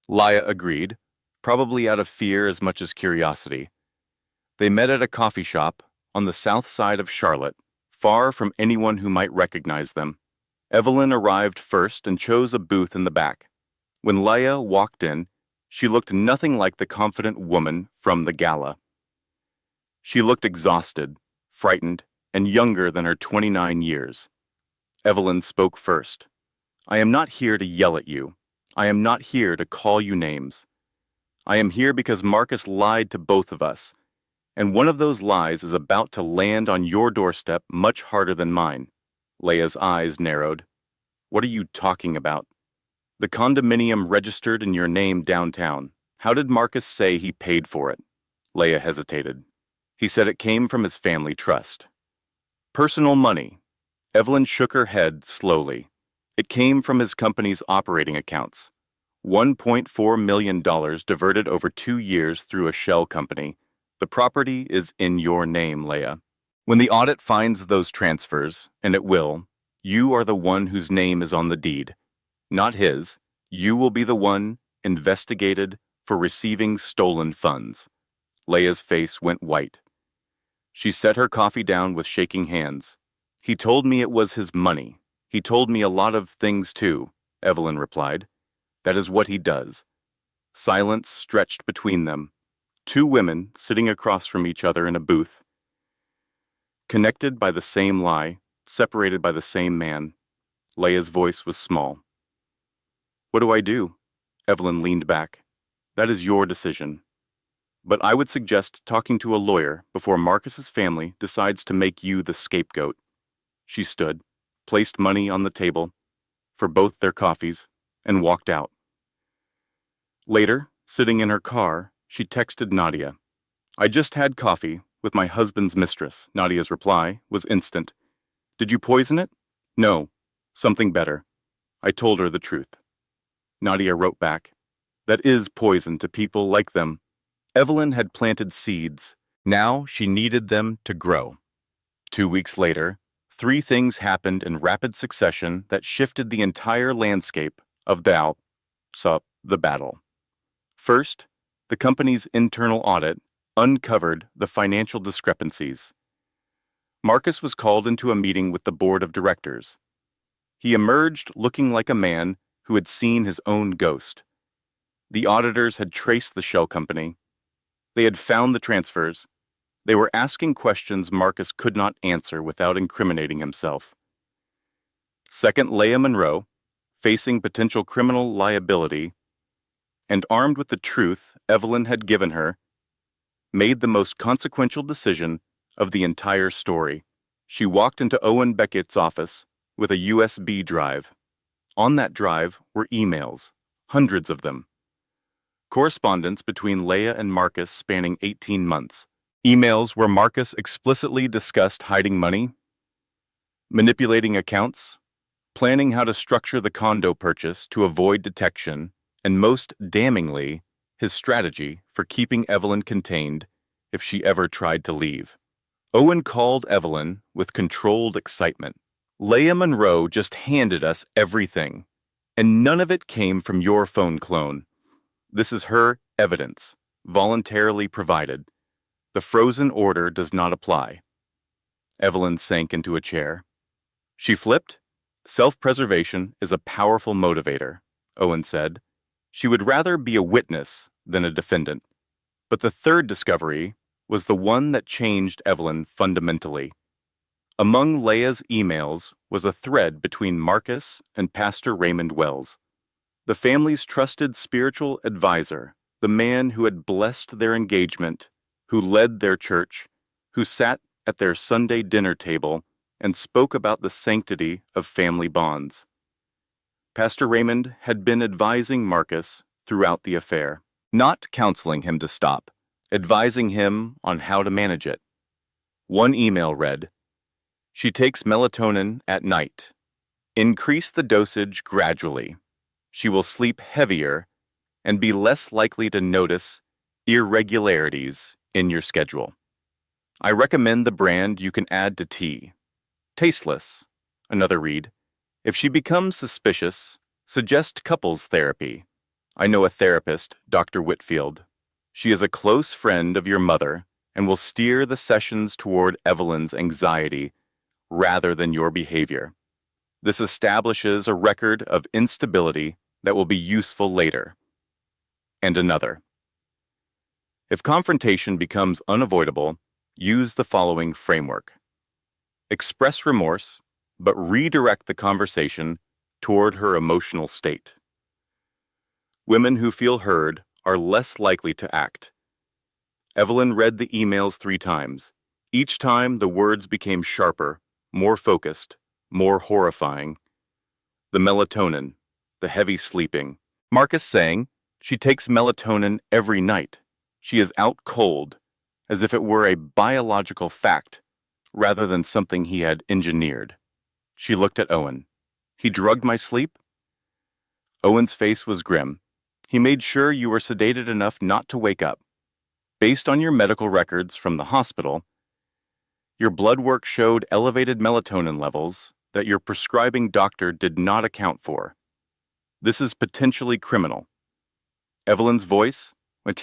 Leia agreed, probably out of fear as much as curiosity. They met at a coffee shop on the south side of Charlotte, far from anyone who might recognize them. Evelyn arrived first and chose a booth in the back. When Leia walked in, she looked nothing like the confident woman from the gala. She looked exhausted, frightened, and younger than her 29 years. Evelyn spoke first. I am not here to yell at you. I am not here to call you names. I am here because Marcus lied to both of us, and one of those lies is about to land on your doorstep much harder than mine. Leia's eyes narrowed. What are you talking about? The condominium registered in your name downtown. How did Marcus say he paid for it? Leia hesitated. He said it came from his family trust. Personal money. Evelyn shook her head slowly. It came from his company's operating accounts. $1.4 million diverted over 2 years through a shell company. The property is in your name, Leia. When the audit finds those transfers, and it will, you are the one whose name is on the deed. Not his. You will be the one investigated for receiving stolen funds. Leia's face went white. She set her coffee down with shaking hands. He told me it was his money. He told me a lot of things too, Evelyn replied. That is what he does. Silence stretched between them. Two women sitting across from each other in a booth. Connected by the same lie, separated by the same man. Leia's voice was small. What do I do? Evelyn leaned back. That is your decision. But I would suggest talking to a lawyer before Marcus's family decides to make you the scapegoat. She stood, placed money on the table for both their coffees, and walked out. Later, sitting in her car, she texted Nadia. I just had coffee with my husband's mistress. Nadia's reply was instant. Did you poison it? No, something better. I told her the truth. Nadia wrote back. That is poison to people like them. Evelyn had planted seeds. Now she needed them to grow. 2 weeks later, 3 things happened in rapid succession that shifted the entire landscape of the battle. First, the company's internal audit uncovered the financial discrepancies. Marcus was called into a meeting with the board of directors. He emerged looking like a man who had seen his own ghost. The auditors had traced the shell company. They had found the transfers. They were asking questions Marcus could not answer without incriminating himself. Second, Leia Monroe, facing potential criminal liability, and armed with the truth Evelyn had given her, made the most consequential decision of the entire story. She walked into Owen Beckett's office with a USB drive. On that drive were emails, hundreds of them. Correspondence between Leia and Marcus spanning 18 months. Emails where Marcus explicitly discussed hiding money, manipulating accounts, planning how to structure the condo purchase to avoid detection, and most damningly, his strategy for keeping Evelyn contained if she ever tried to leave. Owen called Evelyn with controlled excitement. Leia Monroe just handed us everything, and none of it came from your phone clone. This is her evidence, voluntarily provided. The frozen order does not apply. Evelyn sank into a chair. She flipped. Self-preservation is a powerful motivator, Owen said. She would rather be a witness than a defendant. But the third discovery was the one that changed Evelyn fundamentally. Among Leia's emails was a thread between Marcus and Pastor Raymond Wells, the family's trusted spiritual advisor, the man who had blessed their engagement, who led their church, who sat at their Sunday dinner table and spoke about the sanctity of family bonds. Pastor Raymond had been advising Marcus throughout the affair, not counseling him to stop, advising him on how to manage it. One email read, She takes melatonin at night. Increase the dosage gradually. She will sleep heavier and be less likely to notice irregularities in your schedule. I recommend the brand you can add to tea. Tasteless. Another read. If she becomes suspicious, suggest couples therapy. I know a therapist, Dr. Whitfield. She is a close friend of your mother and will steer the sessions toward Evelyn's anxiety rather than your behavior. This establishes a record of instability that will be useful later. And another. If confrontation becomes unavoidable, use the following framework. Express remorse, but redirect the conversation toward her emotional state. Women who feel heard are less likely to act. Evelyn read the emails 3 times. Each time the words became sharper, more focused, more horrifying. The melatonin, the heavy sleeping. Marcus saying she takes melatonin every night. She is out cold, as if it were a biological fact, rather than something he had engineered. She looked at Owen. He drugged my sleep? Owen's face was grim. He made sure you were sedated enough not to wake up. Based on your medical records from the hospital, your blood work showed elevated melatonin levels that your prescribing doctor did not account for. This is potentially criminal. Evelyn's voice, when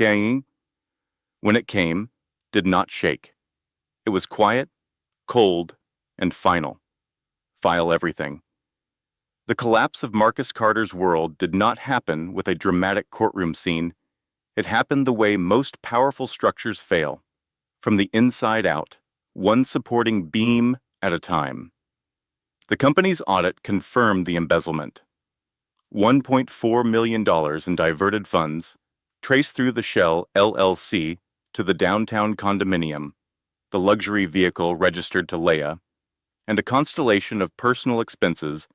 it came, did not shake. It was quiet, cold, and final. File everything. The collapse of Marcus Carter's world did not happen with a dramatic courtroom scene. It happened the way most powerful structures fail, from the inside out, one supporting beam at a time. The company's audit confirmed the embezzlement. $1.4 million in diverted funds, traced through the Shell LLC to the downtown condominium, the luxury vehicle registered to Leia, and a constellation of personal expenses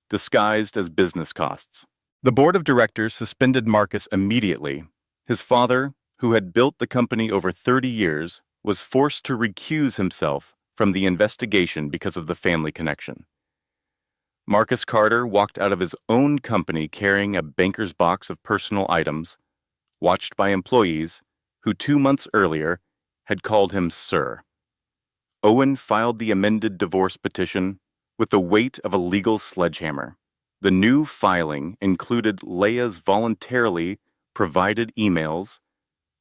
disguised as business costs. The board of directors suspended Marcus immediately. His father, who had built the company over 30 years, was forced to recuse himself from the investigation because of the family connection. Marcus Carter walked out of his own company carrying a banker's box of personal items, watched by employees who 2 months earlier had called him Sir. Owen filed the amended divorce petition with the weight of a legal sledgehammer. The new filing included Leia's voluntarily provided emails,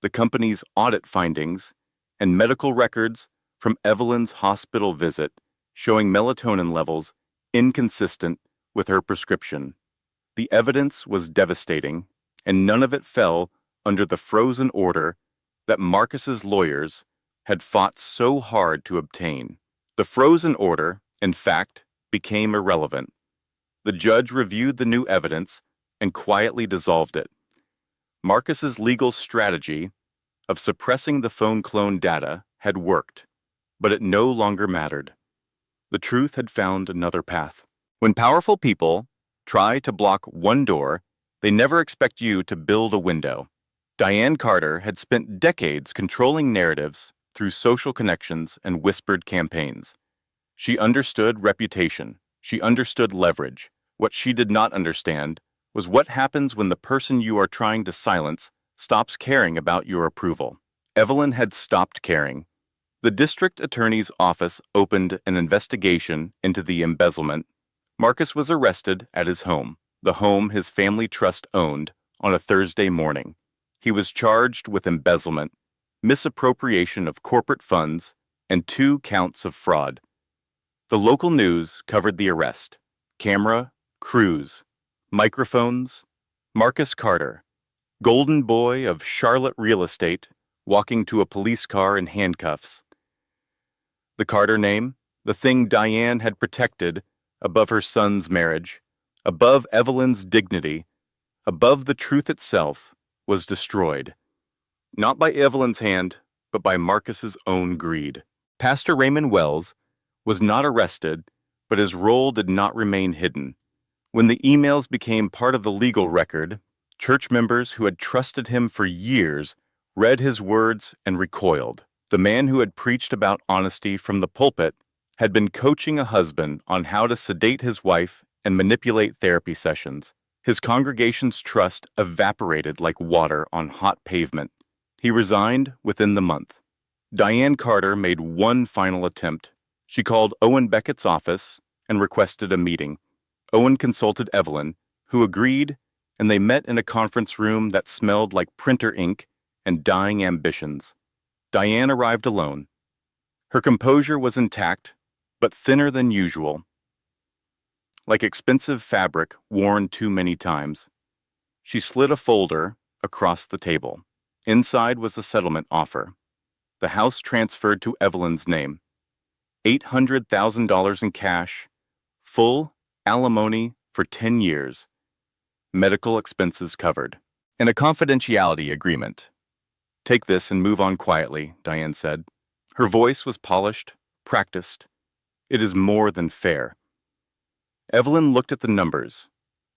the company's audit findings, and medical records from Evelyn's hospital visit showing melatonin levels inconsistent with her prescription. The evidence was devastating, and none of it fell under the frozen order that Marcus's lawyers had fought so hard to obtain. The frozen order, in fact, became irrelevant. The judge reviewed the new evidence and quietly dissolved it. Marcus's legal strategy of suppressing the phone clone data had worked, but it no longer mattered. The truth had found another path. When powerful people try to block one door, they never expect you to build a window. Diane Carter had spent decades controlling narratives through social connections and whispered campaigns. She understood reputation. She understood leverage. What she did not understand was what happens when the person you are trying to silence stops caring about your approval. Evelyn had stopped caring. The district attorney's office opened an investigation into the embezzlement. Marcus was arrested at his home, the home his family trust owned, on a Thursday morning. He was charged with embezzlement, misappropriation of corporate funds, and 2 counts of fraud. The local news covered the arrest. Camera, crews, microphones. Marcus Carter, golden boy of Charlotte real estate, walking to a police car in handcuffs. The Carter name, the thing Diane had protected above her son's marriage, above Evelyn's dignity, above the truth itself, was destroyed. Not by Evelyn's hand, but by Marcus's own greed. Pastor Raymond Wells was not arrested, but his role did not remain hidden. When the emails became part of the legal record, church members who had trusted him for years read his words and recoiled. The man who had preached about honesty from the pulpit had been coaching a husband on how to sedate his wife and manipulate therapy sessions. His congregation's trust evaporated like water on hot pavement. He resigned within the month. Diane Carter made one final attempt. She called Owen Beckett's office and requested a meeting. Owen consulted Evelyn, who agreed, and they met in a conference room that smelled like printer ink and dying ambitions. Diane arrived alone. Her composure was intact, but thinner than usual, like expensive fabric worn too many times. She slid a folder across the table. Inside was the settlement offer. The house transferred to Evelyn's name. $800,000 in cash, full alimony for 10 years, medical expenses covered, and a confidentiality agreement. "Take this and move on quietly," Diane said. Her voice was polished, practiced. "It is more than fair." Evelyn looked at the numbers.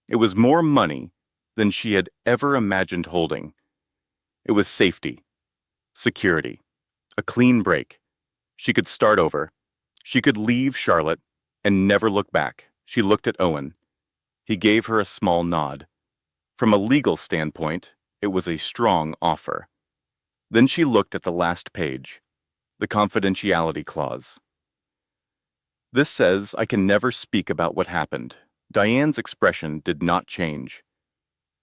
It was more money than she had ever imagined holding. It was safety, security, a clean break. She could start over. She could leave Charlotte and never look back. She looked at Owen. He gave her a small nod. From a legal standpoint, it was a strong offer. Then she looked at the last page, the confidentiality clause. "This says I can never speak about what happened." Diane's expression did not change.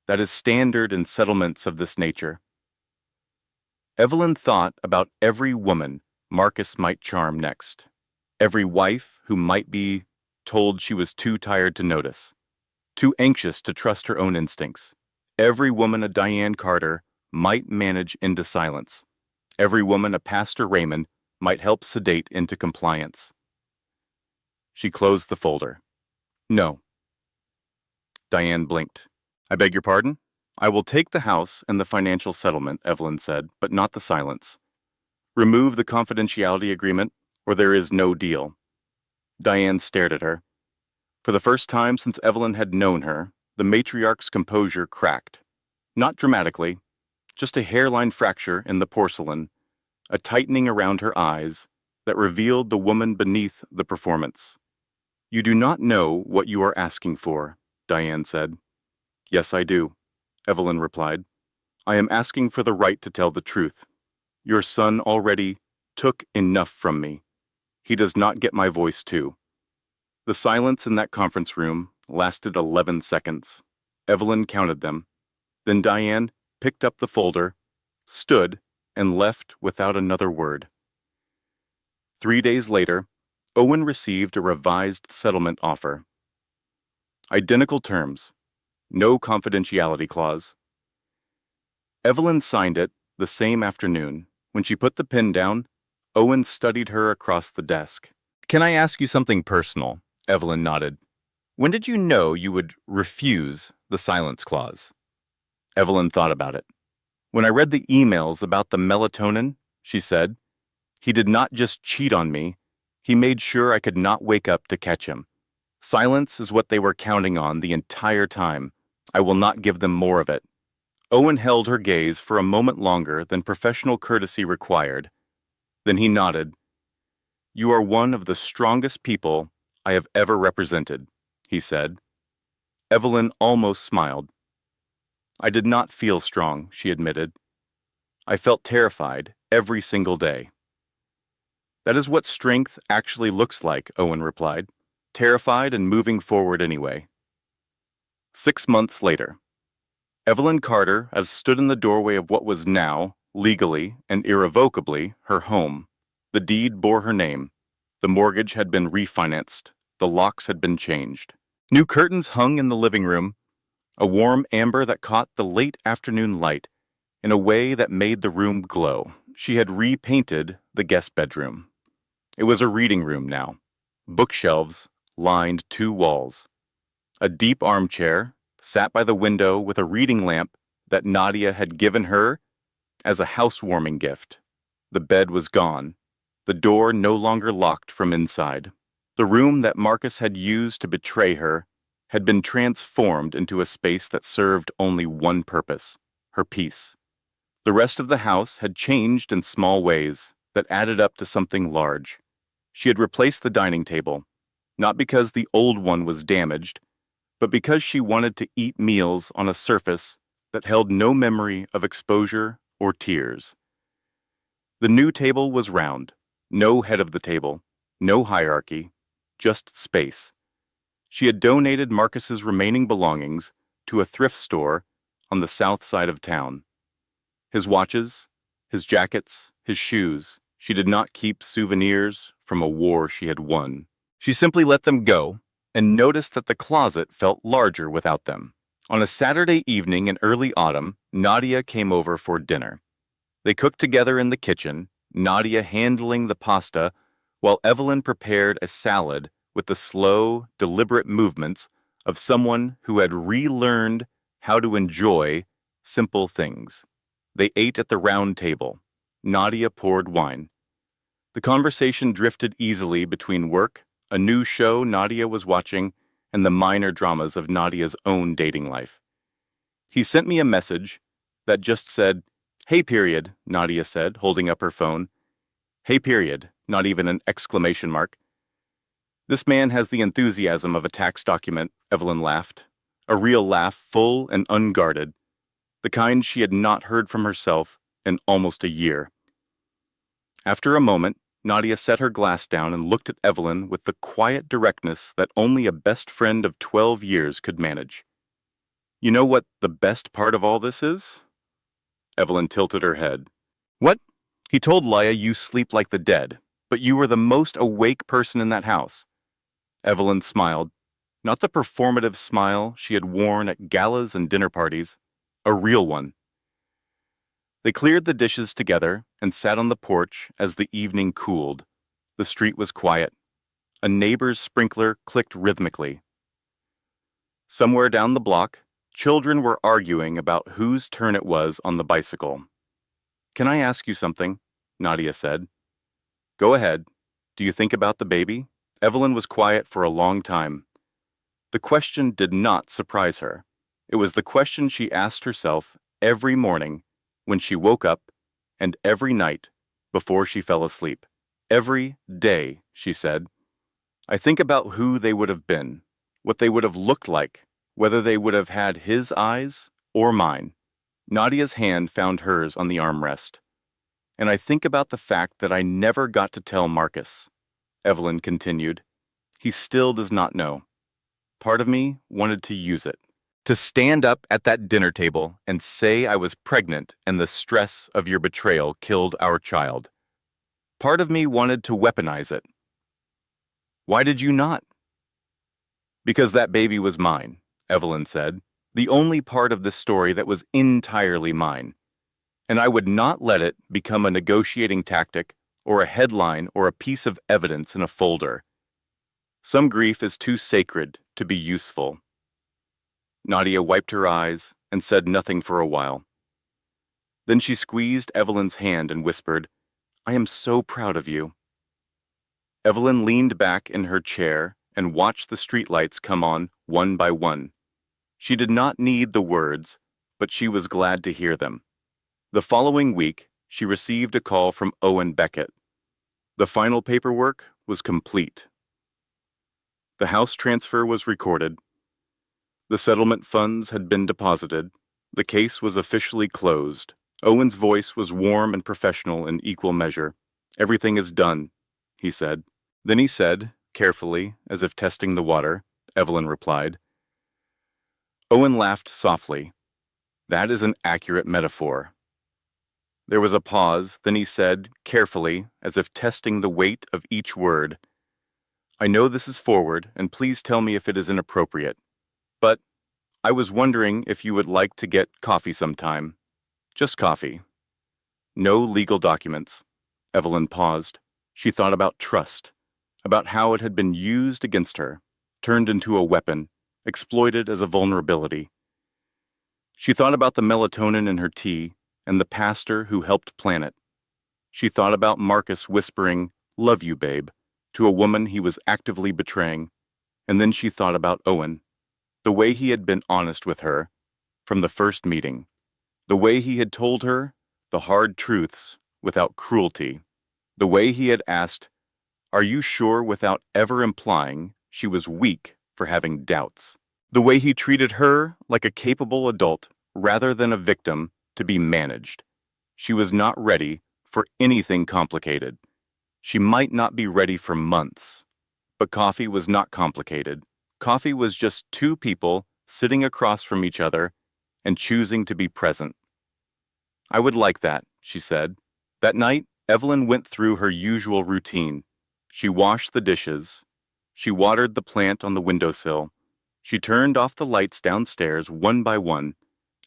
"That is standard in settlements of this nature." Evelyn thought about every woman Marcus might charm next, every wife who might be told she was too tired to notice, too anxious to trust her own instincts, every woman a Diane Carter might manage into silence, every woman a Pastor Raymond might help sedate into compliance. She closed the folder. "No." Diane blinked. "I beg your pardon?" "I will take the house and the financial settlement," Evelyn said, "but not the silence. Remove the confidentiality agreement, or there is no deal." Diane stared at her. For the first time since Evelyn had known her, the matriarch's composure cracked. Not dramatically, just a hairline fracture in the porcelain, a tightening around her eyes that revealed the woman beneath the performance. "You do not know what you are asking for," Diane said. "Yes, I do," Evelyn replied. "I am asking for the right to tell the truth. Your son already took enough from me. He does not get my voice too." The silence in that conference room lasted 11 seconds. Evelyn counted them. Then Diane picked up the folder, stood, and left without another word. 3 days later, Owen received a revised settlement offer. Identical terms. No confidentiality clause. Evelyn signed it the same afternoon. When she put the pen down, Owen studied her across the desk. "Can I ask you something personal?" Evelyn nodded. "When did you know you would refuse the silence clause?" Evelyn thought about it. "When I read the emails about the melatonin," she said. "He did not just cheat on me, he made sure I could not wake up to catch him. Silence is what they were counting on the entire time. I will not give them more of it." Owen held her gaze for a moment longer than professional courtesy required. Then he nodded. "You are one of the strongest people I have ever represented," he said. Evelyn almost smiled. "I did not feel strong," she admitted. "I felt terrified every single day." "That is what strength actually looks like," Owen replied. "Terrified and moving forward anyway." 6 months later, Evelyn Carter has stood in the doorway of what was now, legally and irrevocably, her home. The deed bore her name. The mortgage had been refinanced. The locks had been changed. New curtains hung in the living room, a warm amber that caught the late afternoon light in a way that made the room glow. She had repainted the guest bedroom. It was a reading room now. Bookshelves lined 2 walls. A deep armchair sat by the window with a reading lamp that Nadia had given her as a housewarming gift. The bed was gone. The door no longer locked from inside. The room that Marcus had used to betray her had been transformed into a space that served only one purpose: her peace. The rest of the house had changed in small ways that added up to something large. She had replaced the dining table, not because the old one was damaged, but because she wanted to eat meals on a surface that held no memory of exposure or tears. The new table was round, no head of the table, no hierarchy, just space. She had donated Marcus's remaining belongings to a thrift store on the south side of town. His watches, his jackets, his shoes, she did not keep souvenirs from a war she had won. She simply let them go and noticed that the closet felt larger without them. On a Saturday evening in early autumn, Nadia came over for dinner. They cooked together in the kitchen, Nadia handling the pasta while Evelyn prepared a salad with the slow, deliberate movements of someone who had relearned how to enjoy simple things. They ate at the round table. Nadia poured wine. The conversation drifted easily between work, a new show Nadia was watching, and the minor dramas of Nadia's own dating life. He sent me a message that just said, "Hey period," Nadia said, holding up her phone. "Hey period," not even an exclamation mark. This man has the enthusiasm of a tax document, Evelyn laughed. A real laugh, full and unguarded. The kind she had not heard from herself in almost a year. After a moment, Nadia set her glass down and looked at Evelyn with the quiet directness that only a best friend of 12 years could manage. "You know what the best part of all this is?" Evelyn tilted her head. "What?" "He told Laia you sleep like the dead, but you were the most awake person in that house." Evelyn smiled, not the performative smile she had worn at galas and dinner parties, a real one. They cleared the dishes together and sat on the porch as the evening cooled. The street was quiet. A neighbor's sprinkler clicked rhythmically. Somewhere down the block, children were arguing about whose turn it was on the bicycle. "Can I ask you something?" Nadia said. "Go ahead. Do you think about the baby?" Evelyn was quiet for a long time. The question did not surprise her. It was the question she asked herself every morning when she woke up and every night before she fell asleep. "Every day," she said. "I think about who they would have been, what they would have looked like, whether they would have had his eyes or mine." Nadia's hand found hers on the armrest. "And I think about the fact that I never got to tell Marcus," Evelyn continued. "He still does not know. Part of me wanted to use it. To stand up at that dinner table and say I was pregnant and the stress of your betrayal killed our child. Part of me wanted to weaponize it." "Why did you not?" "Because that baby was mine," Evelyn said. "The only part of this story that was entirely mine. And I would not let it become a negotiating tactic or a headline or a piece of evidence in a folder. Some grief is too sacred to be useful." Nadia wiped her eyes and said nothing for a while. Then she squeezed Evelyn's hand and whispered, "I am so proud of you." Evelyn leaned back in her chair and watched the streetlights come on one by one. She did not need the words, but she was glad to hear them. The following week, she received a call from Owen Beckett. The final paperwork was complete. The house transfer was recorded. The settlement funds had been deposited. The case was officially closed. Owen's voice was warm and professional in equal measure. "Everything is done," he said. Then he said, carefully, as if testing the water, Evelyn replied. Owen laughed softly. "That is an accurate metaphor." There was a pause, then he said, carefully, as if testing the weight of each word, "I know this is forward, and please tell me if it is inappropriate. But I was wondering if you would like to get coffee sometime. Just coffee. No legal documents." Evelyn paused. She thought about trust, about how it had been used against her, turned into a weapon, exploited as a vulnerability. She thought about the melatonin in her tea and the pastor who helped plan it. She thought about Marcus whispering, "Love you, babe," to a woman he was actively betraying. And then she thought about Owen, the way he had been honest with her from the first meeting, the way he had told her the hard truths without cruelty, the way he had asked, "Are you sure?" without ever implying she was weak for having doubts. The way he treated her like a capable adult rather than a victim to be managed. She was not ready for anything complicated. She might not be ready for months, but coffee was not complicated. Coffee was just two people sitting across from each other and choosing to be present. I would like that, she said. That night, Evelyn went through her usual routine. She washed the dishes. She watered the plant on the windowsill. She turned off the lights downstairs one by one.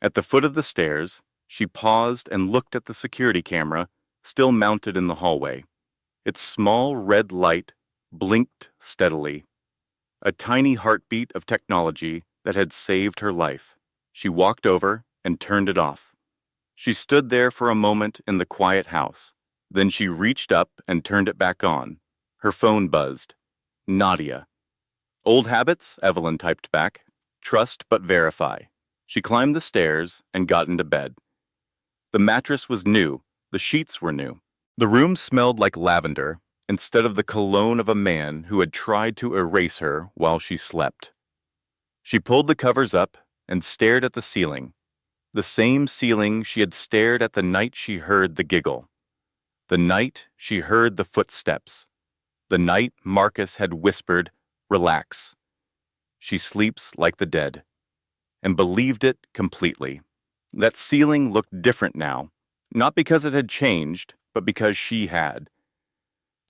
At the foot of the stairs, she paused and looked at the security camera still mounted in the hallway. Its small red light blinked steadily, a tiny heartbeat of technology that had saved her life. She walked over and turned it off. She stood there for a moment in the quiet house. Then she reached up and turned it back on. Her phone buzzed. Nadia. Old habits, Evelyn typed back. Trust but verify. She climbed the stairs and got into bed. The mattress was new. The sheets were new. The room smelled like lavender instead of the cologne of a man who had tried to erase her while she slept. She pulled the covers up and stared at the ceiling, the same ceiling she had stared at the night she heard the giggle, the night she heard the footsteps, the night Marcus had whispered, "Relax. She sleeps like the dead," and believed it completely. That ceiling looked different now, not because it had changed, but because she had.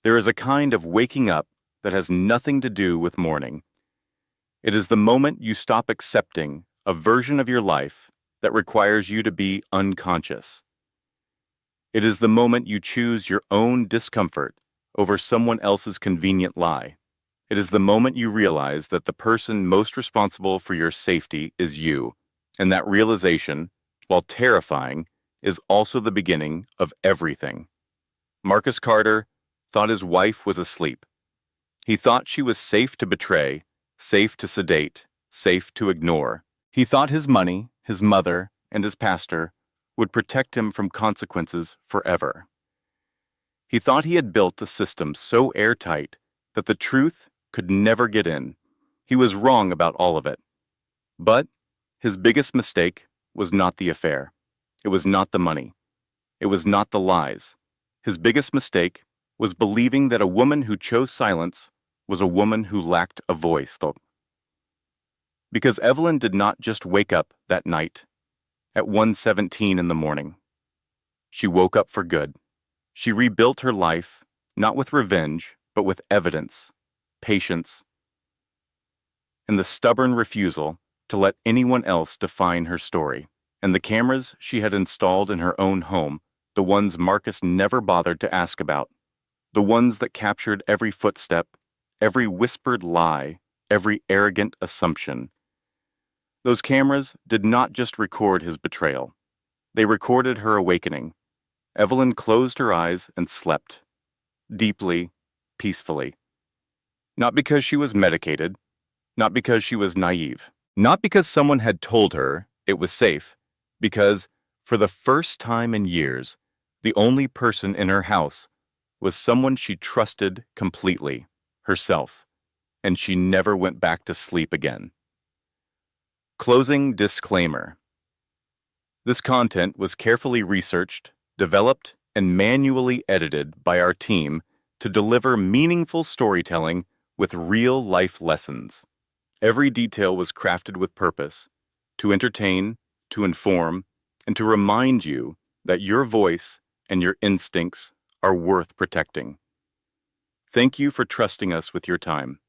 There is a kind of waking up that has nothing to do with morning. It is the moment you stop accepting a version of your life that requires you to be unconscious. It is the moment you choose your own discomfort over someone else's convenient lie. It is the moment you realize that the person most responsible for your safety is you, and that realization, while terrifying, is also the beginning of everything. Marcus Carter thought his wife was asleep. He thought she was safe to betray, safe to sedate, safe to ignore. He thought his money, his mother, and his pastor would protect him from consequences forever. He thought he had built a system so airtight that the truth could never get in. He was wrong about all of it. But his biggest mistake was not the affair. It was not the money. It was not the lies. His biggest mistake was believing that a woman who chose silence was a woman who lacked a voice. Because Evelyn did not just wake up that night at 1:17 in the morning. She woke up for good. She rebuilt her life, not with revenge, but with evidence, patience, and the stubborn refusal to let anyone else define her story. And the cameras she had installed in her own home, the ones Marcus never bothered to ask about, the ones that captured every footstep, every whispered lie, every arrogant assumption. Those cameras did not just record his betrayal. They recorded her awakening. Evelyn closed her eyes and slept, deeply, peacefully. Not because she was medicated, not because she was naive, not because someone had told her it was safe, because, for the first time in years, the only person in her house was someone she trusted completely, herself, and she never went back to sleep again. Closing disclaimer. This content was carefully researched, developed, and manually edited by our team to deliver meaningful storytelling with real-life lessons. Every detail was crafted with purpose, to entertain, to inform, and to remind you that your voice and your instincts are worth protecting. Thank you for trusting us with your time.